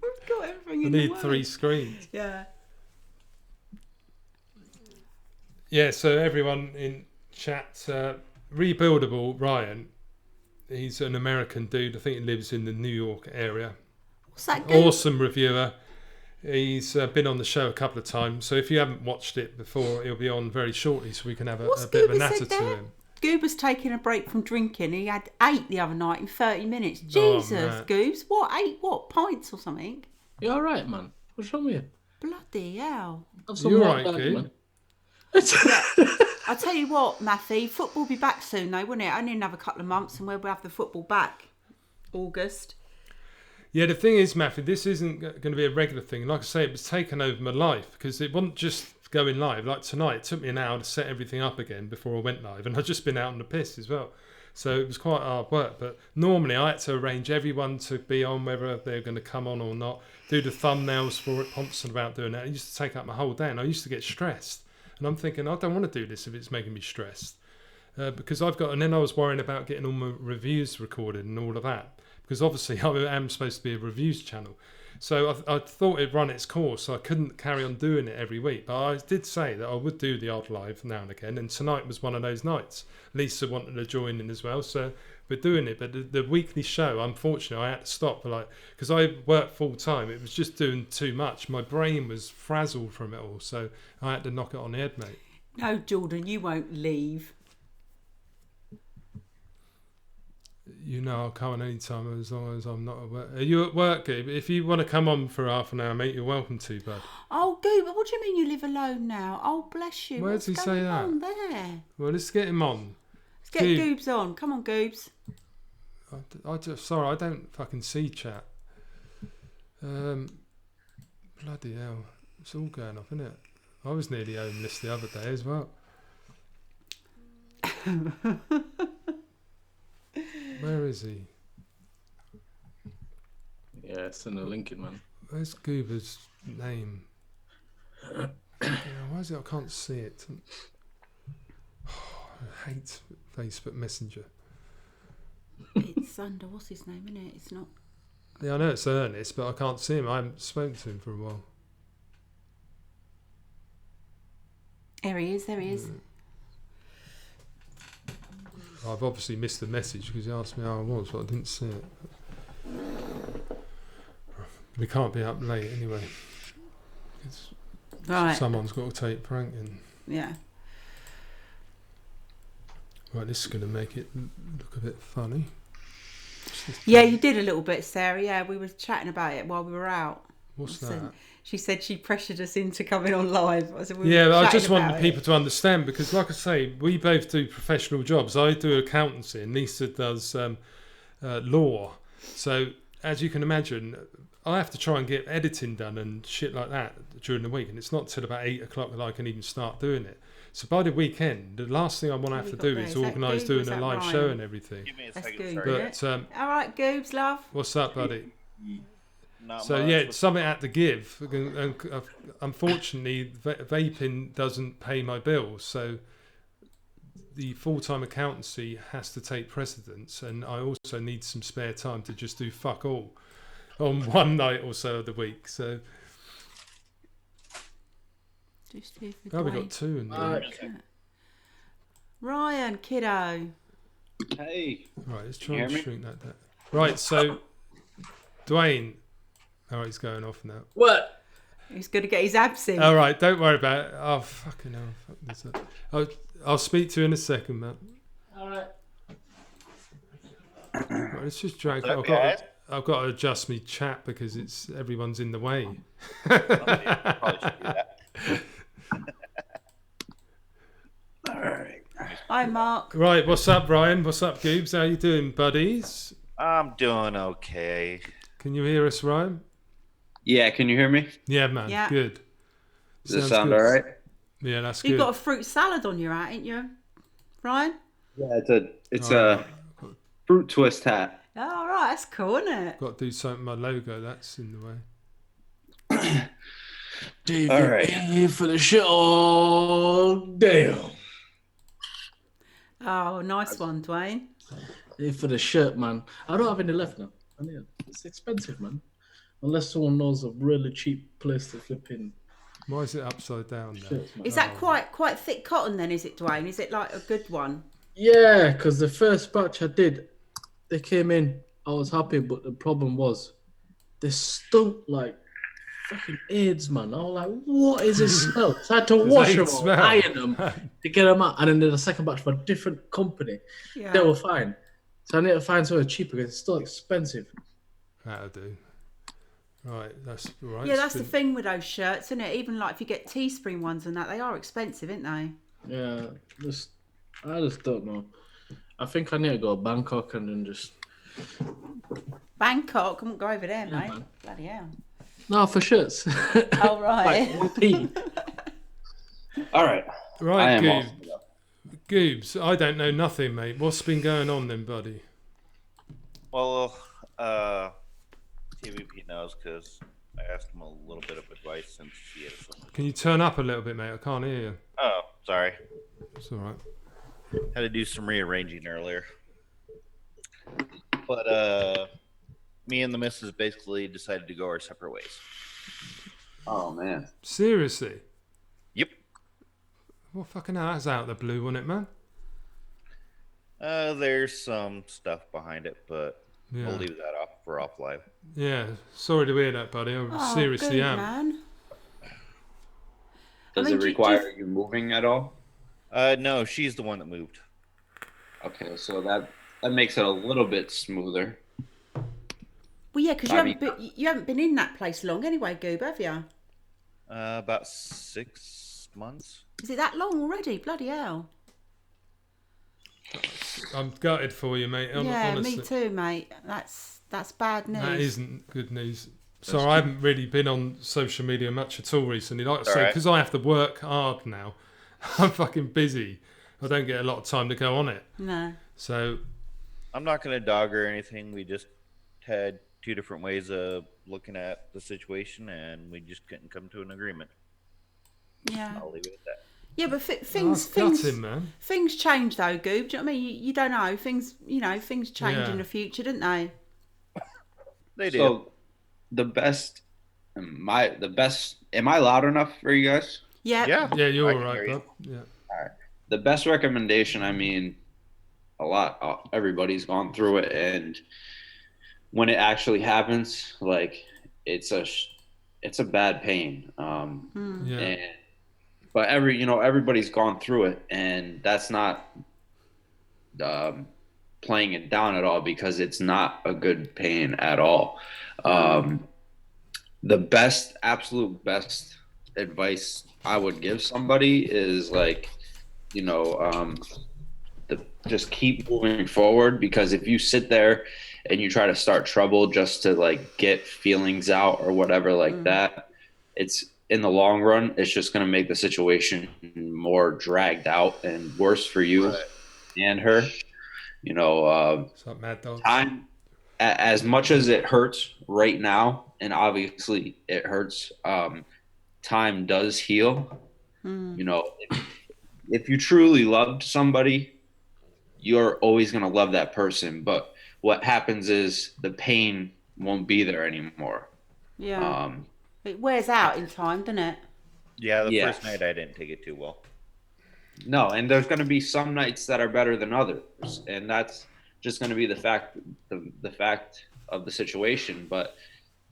I in need the 3 screens. Yeah. Yeah, so everyone in chat, Rebuildable Ryan, he's an American dude. I think he lives in the New York area. What's that? Good? Awesome reviewer. He's been on the show a couple of times. So if you haven't watched it before, he'll be on very shortly so we can have a bit of a natter to him. Goob was taking a break from drinking. He had 8 the other night in 30 minutes. Jesus, Goobs. What, 8 what? Pints or something? You alright, man? What's wrong with you? Bloody hell. You're right, Goob. I'll tell you what, Matthew, football will be back soon though, won't it? Only another couple of months and we'll have the football back. August. Yeah, the thing is, Matthew, this isn't going to be a regular thing. Like I say, it was taken over my life because it wasn't just going live. Like tonight, it took me an hour to set everything up again before I went live, and I've just been out on the piss as well. So it was quite hard work. But normally I had to arrange everyone to be on, whether they're going to come on or not, do the thumbnails for it, constant about doing that. It used to take up my whole day, and I used to get stressed. And I'm thinking, I don't want to do this if it's making me stressed. Because I've got, and then I was worrying about getting all my reviews recorded and all of that. Because obviously I am supposed to be a reviews channel. So I thought it'd run its course, so I couldn't carry on doing it every week. But I did say that I would do the odd live now and again, and tonight was one of those nights. Lisa wanted to join in as well, so we're doing it. But the weekly show, unfortunately, I had to stop, because I worked full time. It was just doing too much. My brain was frazzled from it all, so I had to knock it on the head, mate. No, Jordan, you won't leave. You know, I'll come on any time as long as I'm not at work. Are you at work, Gabe? If you want to come on for half an hour, mate, you're welcome to, bud. Oh, Goob, what do you mean you live alone now? Oh, bless you. Where does he say that? What's going on there? Well, let's get him on. Let's get Goobs on. Come on, Goobs. Sorry, I don't fucking see chat. Bloody hell. It's all going off, isn't it? I was nearly homeless the other day as well. Where is he? Yeah, it's in the Lincoln, man. Where's Goober's name? Why is it I can't see it? I hate Facebook Messenger. It's under, what's his name, isn't it? It's not... Yeah, I know it's Ernest, but I can't see him. I haven't spoken to him for a while. There he is. I've obviously missed the message because he asked me how I was, but I didn't see it. We can't be up late anyway. Right. Someone's got to take pranking. Yeah. Right, this is going to make it look a bit funny. Yeah, you did a little bit, Sarah. Yeah, we were chatting about it while we were out. What's that? She said she pressured us into coming on live. I said, I just want people to understand because, like I say, we both do professional jobs. I do accountancy and Lisa does law. So, as you can imagine, I have to try and get editing done and shit like that during the week. And it's not till about 8 o'clock that I can even start doing it. So by the weekend, the last thing I want to have to do is organise doing a live show and everything. Give me a That's second, good. sorry. All right, Goobs, love. What's up, buddy? Not So much, yeah, but- it's something I had to give. And unfortunately, vaping doesn't pay my bills. So the full-time accountancy has to take precedence, and I also need some spare time to just do fuck all on one night or so of the week. So Just here for we Dwayne. got two in there. Ryan, kiddo. Hey. Right, let's Can try you and hear me? shrink that down. Right, so Dwayne. All right, he's going off now. What? He's going to get his abs in. All right, don't worry about it. Oh, fucking hell. Fuck this up. I'll speak to you in a second, man. All right. Right, let's just drag. What's up, guys? I've got to adjust my chat because everyone's in the way. Probably should do that. All right. Hi, Mark. Right, what's up, Ryan? What's up, Goobs? How you doing, buddies? I'm doing okay. Can you hear us, Ryan? Yeah, can you hear me? Yeah, man. Yeah. Good. Does this Sounds sound good. all right? Yeah, that's You've good. got a fruit salad on your hat, ain't you, Ryan? Yeah, it's All a right. fruit twist hat. Oh, all right, that's cool, isn't it? Got to do something with my logo. That's in the way. David, All right. here for the show. Damn. Oh, nice one, Dwayne. Here for the shirt, man. I don't have any left now. I mean, it's expensive, man. Unless someone knows a really cheap place to flip in Why is it upside down there? shirts, man. Is that quite thick cotton then, is it, Dwayne? Is it like a good one? Yeah, because the first batch I did, they came in. I was happy, but the problem was they stunk like fucking AIDS, man. I was like, what is this smell? So I had to wash them AIDS all, smell. iron them to get them out. And then did a second batch for a different company. Yeah. They were fine. So I need to find somewhere cheaper because it's still expensive. That'll do. Right, that's all right. Yeah, It's that's the been- thing with those shirts, isn't it? Even like if you get Teespring ones and that, they are expensive, aren't they? Yeah, I just don't know. I think I need to go to Bangkok and then just... Bangkok, I won't go over there, Yeah, mate. man. Bloody hell. No, for shirts. Oh, right. Like, tea. All right. I Right, am Goobs. off. Goobs, I don't know nothing, mate. What's been going on then, buddy? Well, TVP knows because I asked him a little bit of advice since he had some. Can you turn up a little bit, mate? I can't hear you. Oh, sorry. It's all right. Had to do some rearranging earlier. But me and the missus basically decided to go our separate ways. Oh man. Seriously? Yep. Well, fucking hell, that's out of the blue, wasn't it, man? There's some stuff behind it, but Yeah. we'll leave that off for off live. Yeah. Sorry to hear that, buddy. I Oh, seriously good, am. man. Does I mean, it do require you moving at all? No, she's the one that moved. Okay, so that makes it a little bit smoother. Well, yeah, because I mean- you haven't been in that place long anyway, Goob, have you? About 6 months. Is it that long already? Bloody hell. I'm gutted for you, mate. Yeah, honestly. me too, mate. That's bad news. That isn't good news. Sorry, I haven't really been on social media much at all recently. Like I say, Alright. because I have to work hard now, I'm fucking busy. I don't get a lot of time to go on it. No. So, I'm not going to dog her or anything. We just had two different ways of looking at the situation, and we just couldn't come to an agreement. Yeah. I'll leave it at that. Yeah, but that's things gutting, man. things change though, Goob. Do you know what I mean? You don't know things. You know things change Yeah. in the future, don't they? They do. So the best, am I loud enough for you guys? Yeah. Yeah. Yeah, you're I all can right, hear you. bud. Yeah. The best recommendation, I mean, everybody's gone through it, and when it actually happens, like it's a bad pain. Yeah. And, but everybody's gone through it, and that's not playing it down at all, because it's not a good pain at all. The absolute best advice I would give somebody is just keep moving forward, because if you sit there and you try to start trouble just to get feelings out or whatever that, it's in the long run, it's just going to make the situation more dragged out and worse for you and her. What's up, Mad Dog? Time, as much as it hurts right now, and obviously it hurts, time does heal. if you truly loved somebody, you're always going to love that person. But what happens is the pain won't be there anymore. Yeah. It wears out in time, doesn't it? Yeah, the Yeah. first night I didn't take it too well. No, and there's going to be some nights that are better than others, and that's just going to be the fact of the situation. But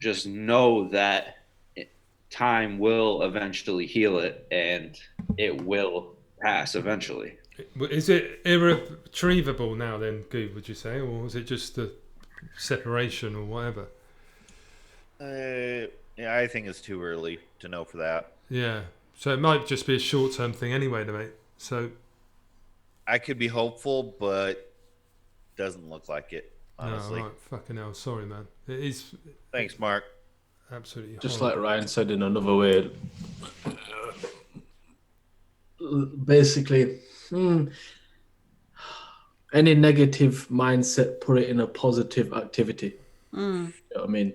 just know that time will eventually heal it, and it will pass eventually. Is it irretrievable now then, Goob, would you say? Or is it just a separation or whatever? Yeah, I think it's too early to know for that. Yeah. So it might just be a short-term thing anyway, mate. So I could be hopeful, but doesn't look like it, honestly. no, right, fucking hell, sorry, man. It is Thanks, Mark. absolutely Just horrible. like Ryan said in another way, basically, any negative mindset, put it in a positive activity. You know what I mean?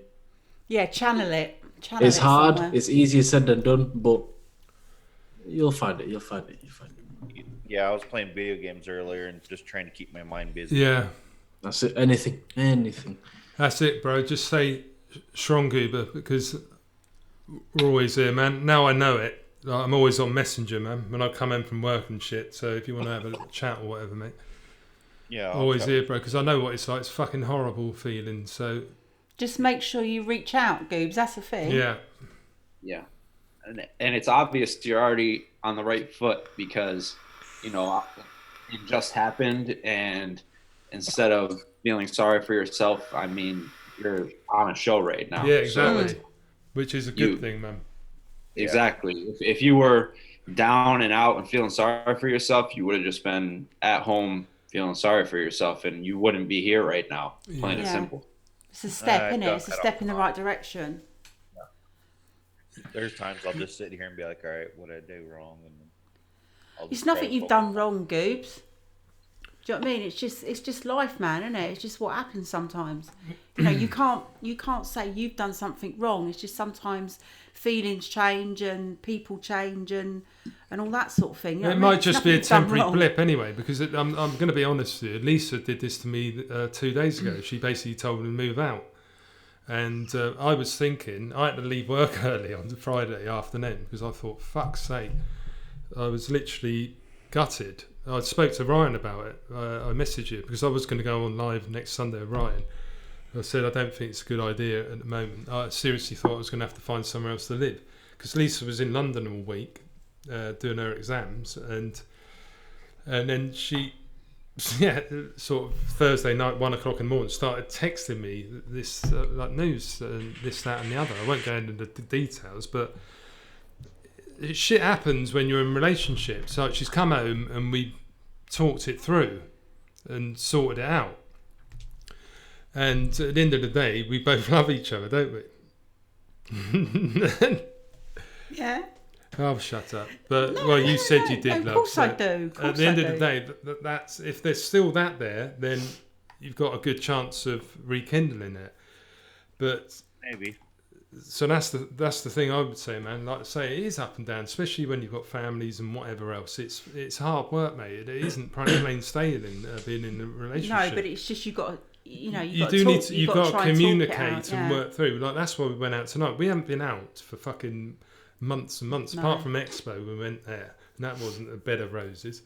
Yeah, channel it. It's hard. Somewhere. It's easier said than done, but you'll find it. You'll find it. Yeah, I was playing video games earlier and just trying to keep my mind busy. Yeah. That's it. Anything. That's it, bro. Just say strong Goober because we're always here, man. Now I know it. Like, I'm always on Messenger, man, when I come in from work and shit. So if you want to have a chat or whatever, mate. Yeah, Always here, bro, because I know what it's like. It's fucking horrible feeling. So Just make sure you reach out, Goobs. That's the thing. yeah. Yeah, and it's obvious you're already on the right foot because it just happened, and instead of feeling sorry for yourself, I mean, you're on a show right now. Yeah, exactly. So Which is a good thing, man. exactly. If you were down and out and feeling sorry for yourself, you would have just been at home feeling sorry for yourself, and you wouldn't be here right now. Plain and simple. It's a step, isn't it? It's a step in the right direction. There's times I'll just sit here and be like, all right, what did I do wrong? And I'll It's just try nothing to you've focus. done wrong, Goobs. Do you know what I mean? It's just life, man, isn't it? It's just what happens sometimes. You can't say you've done something wrong. It's just sometimes feelings change and people change and all that sort of thing. You know It what I mean? might It's just nothing be a you've done temporary wrong. blip anyway, because I'm going to be honest with you. Lisa did this to me 2 days ago. She basically told me to move out. And I was thinking, I had to leave work early on the Friday afternoon because I thought, fuck's sake. I was literally gutted. I spoke to Ryan about it. I messaged you because I was going to go on live next Sunday with Ryan. I said, I don't think it's a good idea at the moment. I seriously thought I was going to have to find somewhere else to live because Lisa was in London all week doing her exams. And then she... Yeah, sort of Thursday night, 1 o'clock in the morning, started texting me this like news and this, that, and the other. I won't go into the details, but shit happens when you're in relationships. Like she's come home and we talked it through and sorted it out. And at the end of the day, we both love each other, don't we? Yeah. Oh, shut up! But you said you did Of love. course So I do. Of course at the end I of the do. day, that's if there's still that there, then you've got a good chance of rekindling it. But Maybe. so that's the thing I would say, man. Like I say, it is up and down, especially when you've got families and whatever else. It's hard work, mate. It isn't plain sailing being in a relationship. No, but it's just you've got to, You've got to communicate and work. work through. Like that's why we went out tonight. We haven't been out for fucking months and months. No. Apart from Expo, we went there, and that wasn't a bed of roses.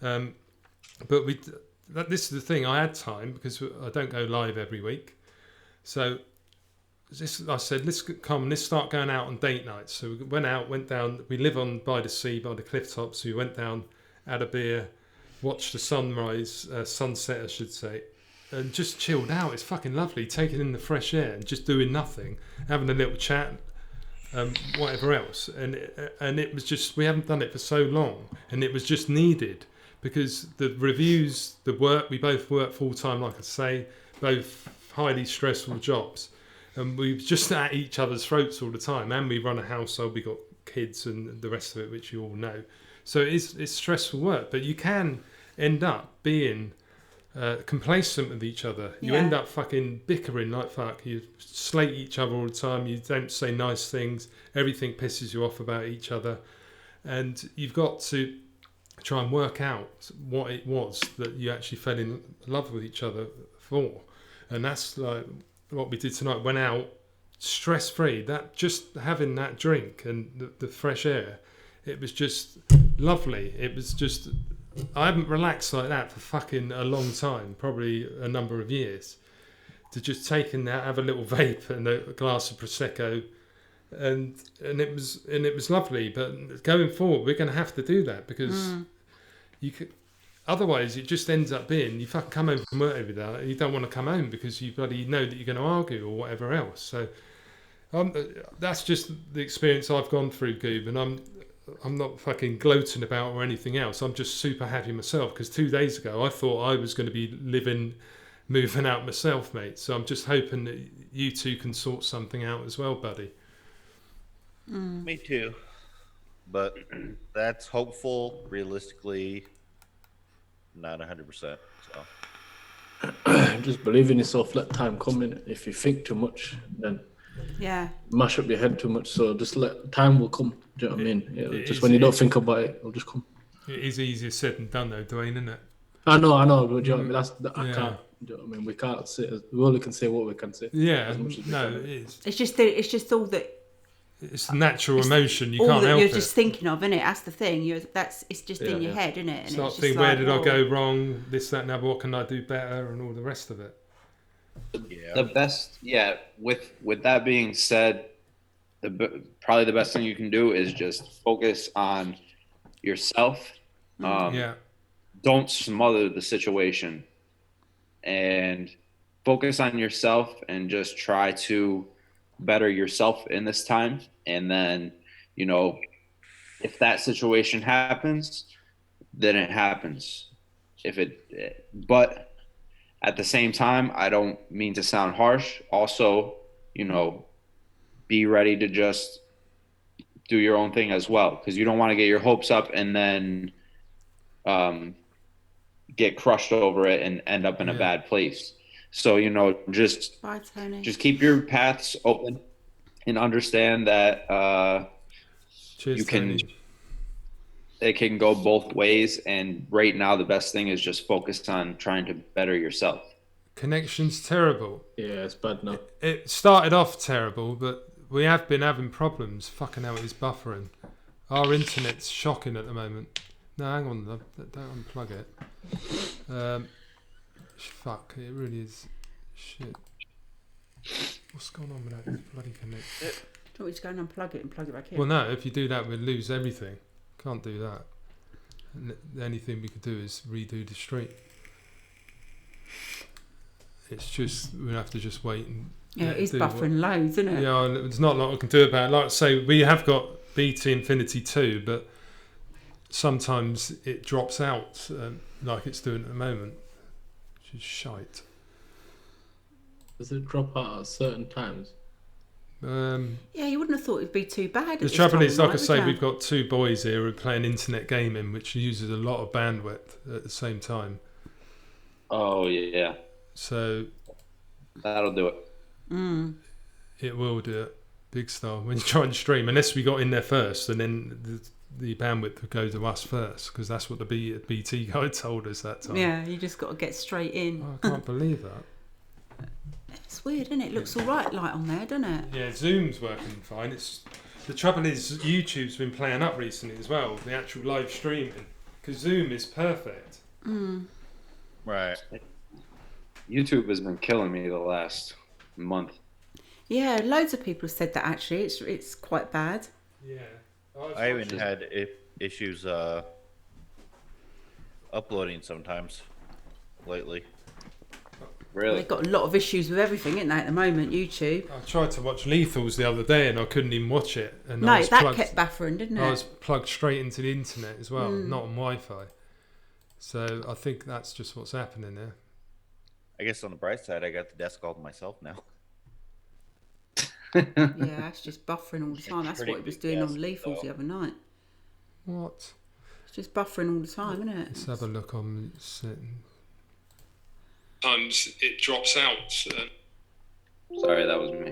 But this is the thing. I had time because I don't go live every week, so I said let's start going out on date nights. So we went down. We live by the sea, by the cliff tops. So we went down, had a beer, watched the sunset, I should say. And just chilled out. It's fucking lovely. Taking in the fresh air and just doing nothing, having a little chat, whatever else. And it was just, we haven't done it for so long, and it was just needed because the reviews, the work, we both work full time, like I say, both highly stressful jobs, and we were just at each other's throats all the time. And we run a household. We got kids and the rest of it, which you all know. So it's stressful work, but you can end up being complacent with each other. You end up fucking bickering like fuck. You slate each other all the time. You don't say nice things. Everything pisses you off about each other, and you've got to try and work out what it was that you actually fell in love with each other for. And that's like what we did tonight. Went out stress free. That just having that drink and the fresh air, it was just lovely. It was just, I haven't relaxed like that for fucking a long time, probably a number of years. To just take in that, have a little vape and a glass of prosecco, and it was lovely. But going forward, we're going to have to do that because you could. Otherwise, it just ends up being you fucking come home from work every day and you don't want to come home because you bloody know that you're going to argue or whatever else. So that's just the experience I've gone through, Goob, and I'm not fucking gloating about or anything else. I'm just super happy myself because 2 days ago I thought I was going to be moving out myself, mate. So I'm just hoping that you two can sort something out as well, buddy. Me too. But that's hopeful. Realistically, not 100%. So Just believe in yourself. Let time come in. If you think too much, then mash up your head too much. So just let time will come. Do you know what I mean? Just when you don't think about it, it'll just come. It is easier said than done, though, Dwayne, isn't it? I know. But do you know what I mean? I can't. Do you know what I mean? We can't say. We only can say what we can say. Yeah, as much as we can. it is. It's just all that. It's the natural emotion. You all can't that help you're it. just thinking of, isn't it? That's the thing. It's just in your head, isn't it? And it's not just thinking, like, where did I go wrong? This, that, and other. What can I do better? And all the rest of it. yeah. The best, with that being said, probably the best thing you can do is just focus on yourself. Don't smother the situation, and focus on yourself and just try to better yourself in this time. And then, if that situation happens, then it happens. But at the same time, I don't mean to sound harsh. Also, be ready to just do your own thing as well, because you don't want to get your hopes up and then get crushed over it and end up in a bad place. So, just keep your paths open and understand that it can go both ways. And right now, the best thing is just focus on trying to better yourself. Connection's terrible. Yeah, it's bad now. It started off terrible, but we have been having problems. Fucking hell, it is buffering. Our internet's shocking at the moment. No, hang on, don't unplug it. Fuck, it really is shit. What's going on with that bloody connect? Do you want me to go and unplug it and plug it back in? Well, no, if you do that, we'll lose everything. Can't do that. And the only thing we could do is redo the street. It's just, we'll have to just wait and... it is buffering loads, isn't it? Yeah, there's not a lot I can do about it. Like I say, we have got BT Infinity 2, but sometimes it drops out like it's doing at the moment, which is shite. Does it drop out at certain times? You wouldn't have thought it'd be too bad. The trouble is, like I say, we've got two boys here who are playing internet gaming, which uses a lot of bandwidth at the same time. Oh, yeah. So... that'll do it. It will do it. Big style. When you try and stream, unless we got in there first, and then the bandwidth would go to us first, because that's what the BT guy told us that time. Yeah, you just got to get straight in. Oh, I can't believe that. It's weird, isn't it? It looks all right light on there, doesn't it? Yeah, Zoom's working fine. The trouble is YouTube's been playing up recently as well, the actual live streaming, because Zoom is perfect. Right. YouTube has been killing me the last month. Yeah, loads of people have said that actually. It's quite bad. Yeah. I even had issues uploading sometimes lately. Really? They've got a lot of issues with everything, isn't they, at the moment, YouTube? I tried to watch Lethals the other day and I couldn't even watch it. And No, that kept buffering, didn't it? I was plugged straight into the internet as well, not on Wi-Fi. So I think that's just what's happening there. I guess on the bright side, I got the desk all to myself now. Yeah, it's just buffering all the time. That's what it was doing on Lethals the other night. What? It's just buffering all the time, isn't it? Let's have a look on setting. Sometimes it drops out. Sorry, that was me.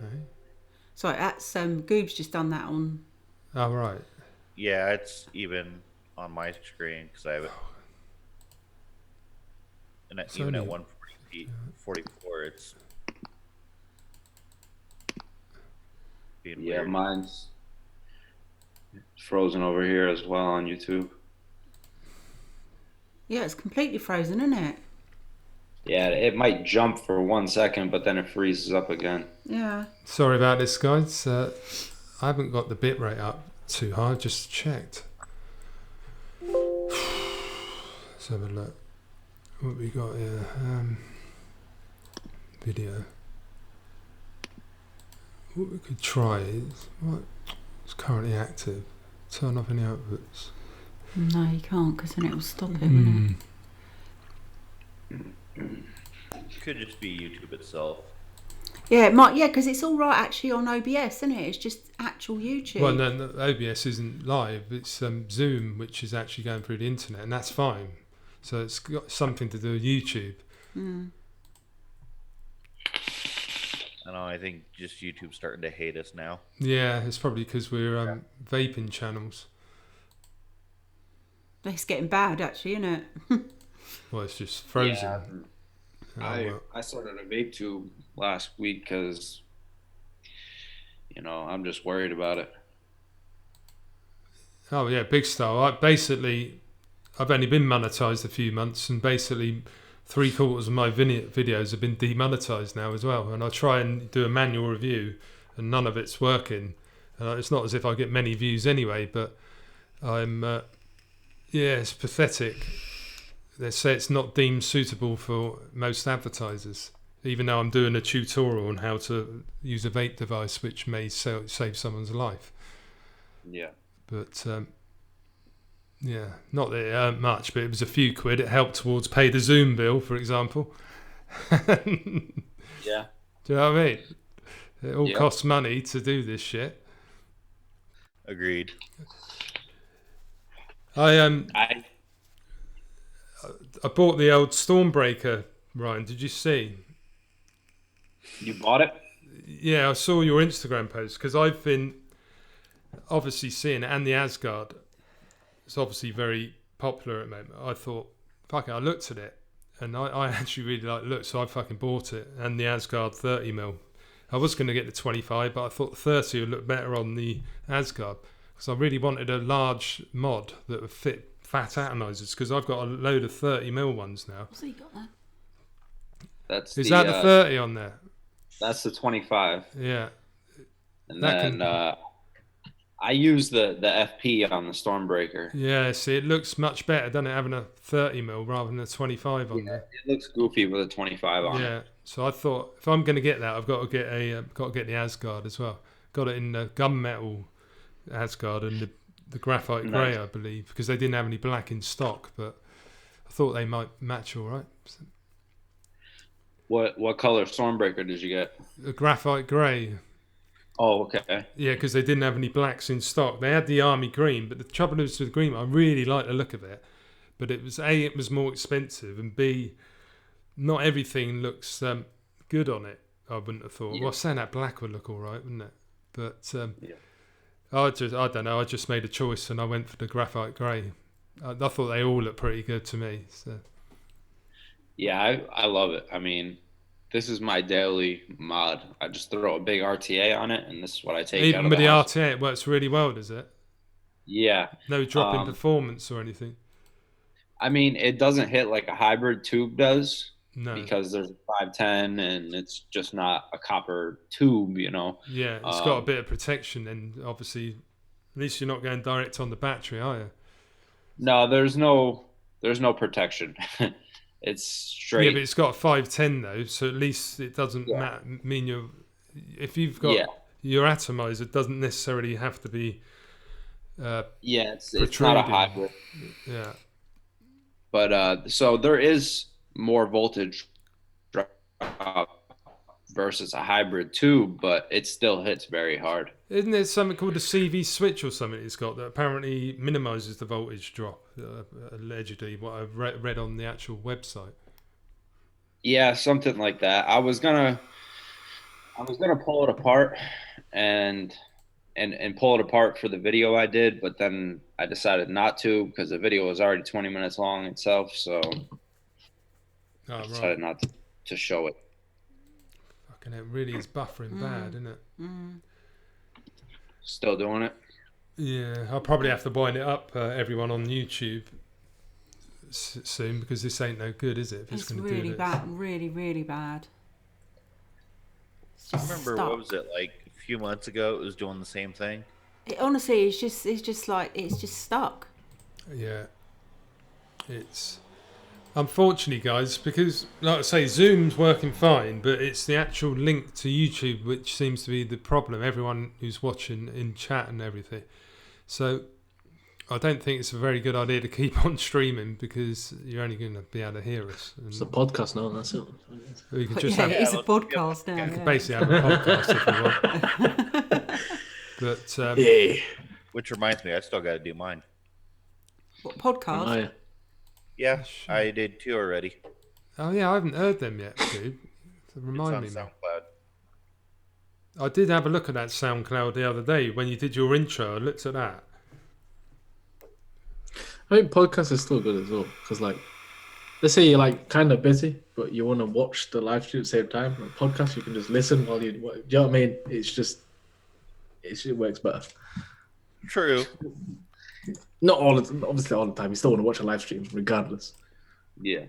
Okay. Sorry, that's Goobs just done that on. Oh, right. Yeah, it's even on my screen because I have it. And It's even at only- 144, it's being Yeah, weird. mine's frozen over here as well on YouTube. Yeah, it's completely frozen, isn't it? Yeah, it might jump for 1 second, but then it freezes up again. Yeah. Sorry about this, guys. I haven't got the bit rate up too high. I just checked. Let's have a look. What we got here? Video. What we could try is what it's currently active. Turn off any outputs. No, you can't, because then it will stop it, won't it? Could just be YouTube itself. Yeah, it might. Yeah, because it's all right actually on OBS, isn't it? It's just actual YouTube. Well, no, OBS isn't live. It's Zoom, which is actually going through the internet, and that's fine. So it's got something to do with YouTube. I know. I think just YouTube's starting to hate us now. Yeah, it's probably because we're vaping channels. It's getting bad actually, isn't it? Well, it's just frozen. Yeah. Well, I started a vape tube last week because, I'm just worried about it. oh yeah, big style. I've only been monetized a few months, and basically 3/4 of my videos have been demonetized now as well. And I try and do a manual review, and none of it's working. It's not as if I get many views anyway, but it's pathetic. They say it's not deemed suitable for most advertisers, even though I'm doing a tutorial on how to use a vape device, which may save someone's life. Yeah. But not that it earned much, but it was a few quid. It helped towards pay the Zoom bill, for example. Yeah. Do you know what I mean? It all costs money to do this shit. Agreed. I bought the old Stormbreaker, Ryan. Did you see? You bought it? Yeah, I saw your Instagram post because I've been obviously seeing it, and the Asgard. It's obviously very popular at the moment. I thought, fuck it, I looked at it, and I actually really like the look, so I fucking bought it. And the Asgard 30mm. I was going to get the 25, but I thought the 30 would look better on the Asgard because I really wanted a large mod that would fit fat atomizers because I've got a load of 30mm ones now. So you got that? Is that the 30 on there? That's the 25. Yeah. And then I use the FP on the Stormbreaker. Yeah, see, it looks much better, doesn't it, having a 30mm rather than a 25 on there. It looks goofy with a 25 on it. Yeah, so I thought if I'm going to get that, I've got to get the Asgard as well. Got it in the gunmetal Asgard and the graphite grey, I believe, because they didn't have any black in stock, but I thought they might match all right. So, What color Stormbreaker did you get? the graphite grey. Oh, okay. Yeah, because they didn't have any blacks in stock. They had the army green, but the trouble is with the green, I really like the look of it, but it was A, it was more expensive, and B, not everything looks good on it. I wouldn't have thought. Yeah. Well, saying that black would look all right, wouldn't it? But I don't know. I just made a choice and I went for the graphite grey. I thought they all looked pretty good to me. So Yeah, I love it. I mean, this is my daily mod. I just throw a big RTA on it, and this is what I take out even of with the house. RTA, it works really well, does it? Yeah. No drop in performance or anything. I mean, it doesn't hit like a hybrid tube does. No. Because there's a 510 and it's just not a copper tube, Yeah, it's got a bit of protection, and obviously, at least you're not going direct on the battery, are you? No, there's no protection. It's straight. Yeah, but it's got a 510 though, so at least it doesn't mean if you've got your atomizer, it doesn't necessarily have to be. It's not a hybrid. Yeah. But so there is more voltage drop versus a hybrid tube, but it still hits very hard. Isn't there something called a CV switch or something it's got that apparently minimises the voltage drop, allegedly, what I've read on the actual website? Yeah, something like that. I was gonna pull it apart and and pull it apart for the video I did, but then I decided not to because the video was already 20 minutes long itself. So I decided not to show it. Fucking it really is buffering bad, isn't it? Still doing it. Yeah, I'll probably have to wind it up, everyone on YouTube soon, because this ain't no good, is it? If It's gonna really do bad, really, really bad. I remember what was it like a few months ago? It was doing the same thing. Honestly, it's just like it's just stuck. Yeah, it's unfortunately, guys, because like I say, Zoom's working fine, but it's the actual link to YouTube which seems to be the problem. Everyone who's watching in chat and everything. So I don't think it's a very good idea to keep on streaming because you're only going to be able to hear us. And It's a podcast now, that's it. we could just It's a podcast now. you could Yeah. basically have a podcast if you want. But Yeah. Which reminds me, I still got to do mine. What podcast? Yeah, I did 2 already. oh yeah, I haven't heard them yet, dude. So remind me, It's man. on SoundCloud. I did have a look at that SoundCloud the other day when you did your intro. I looked at that. I think podcasts is still good as well because, like, let's say you're like kind of busy, but you want to watch the live stream at the same time. Like podcast, you can just listen while you. Do you know what I mean? It works better. True. Not all, obviously all the time. You still want to watch a live stream regardless. Yeah.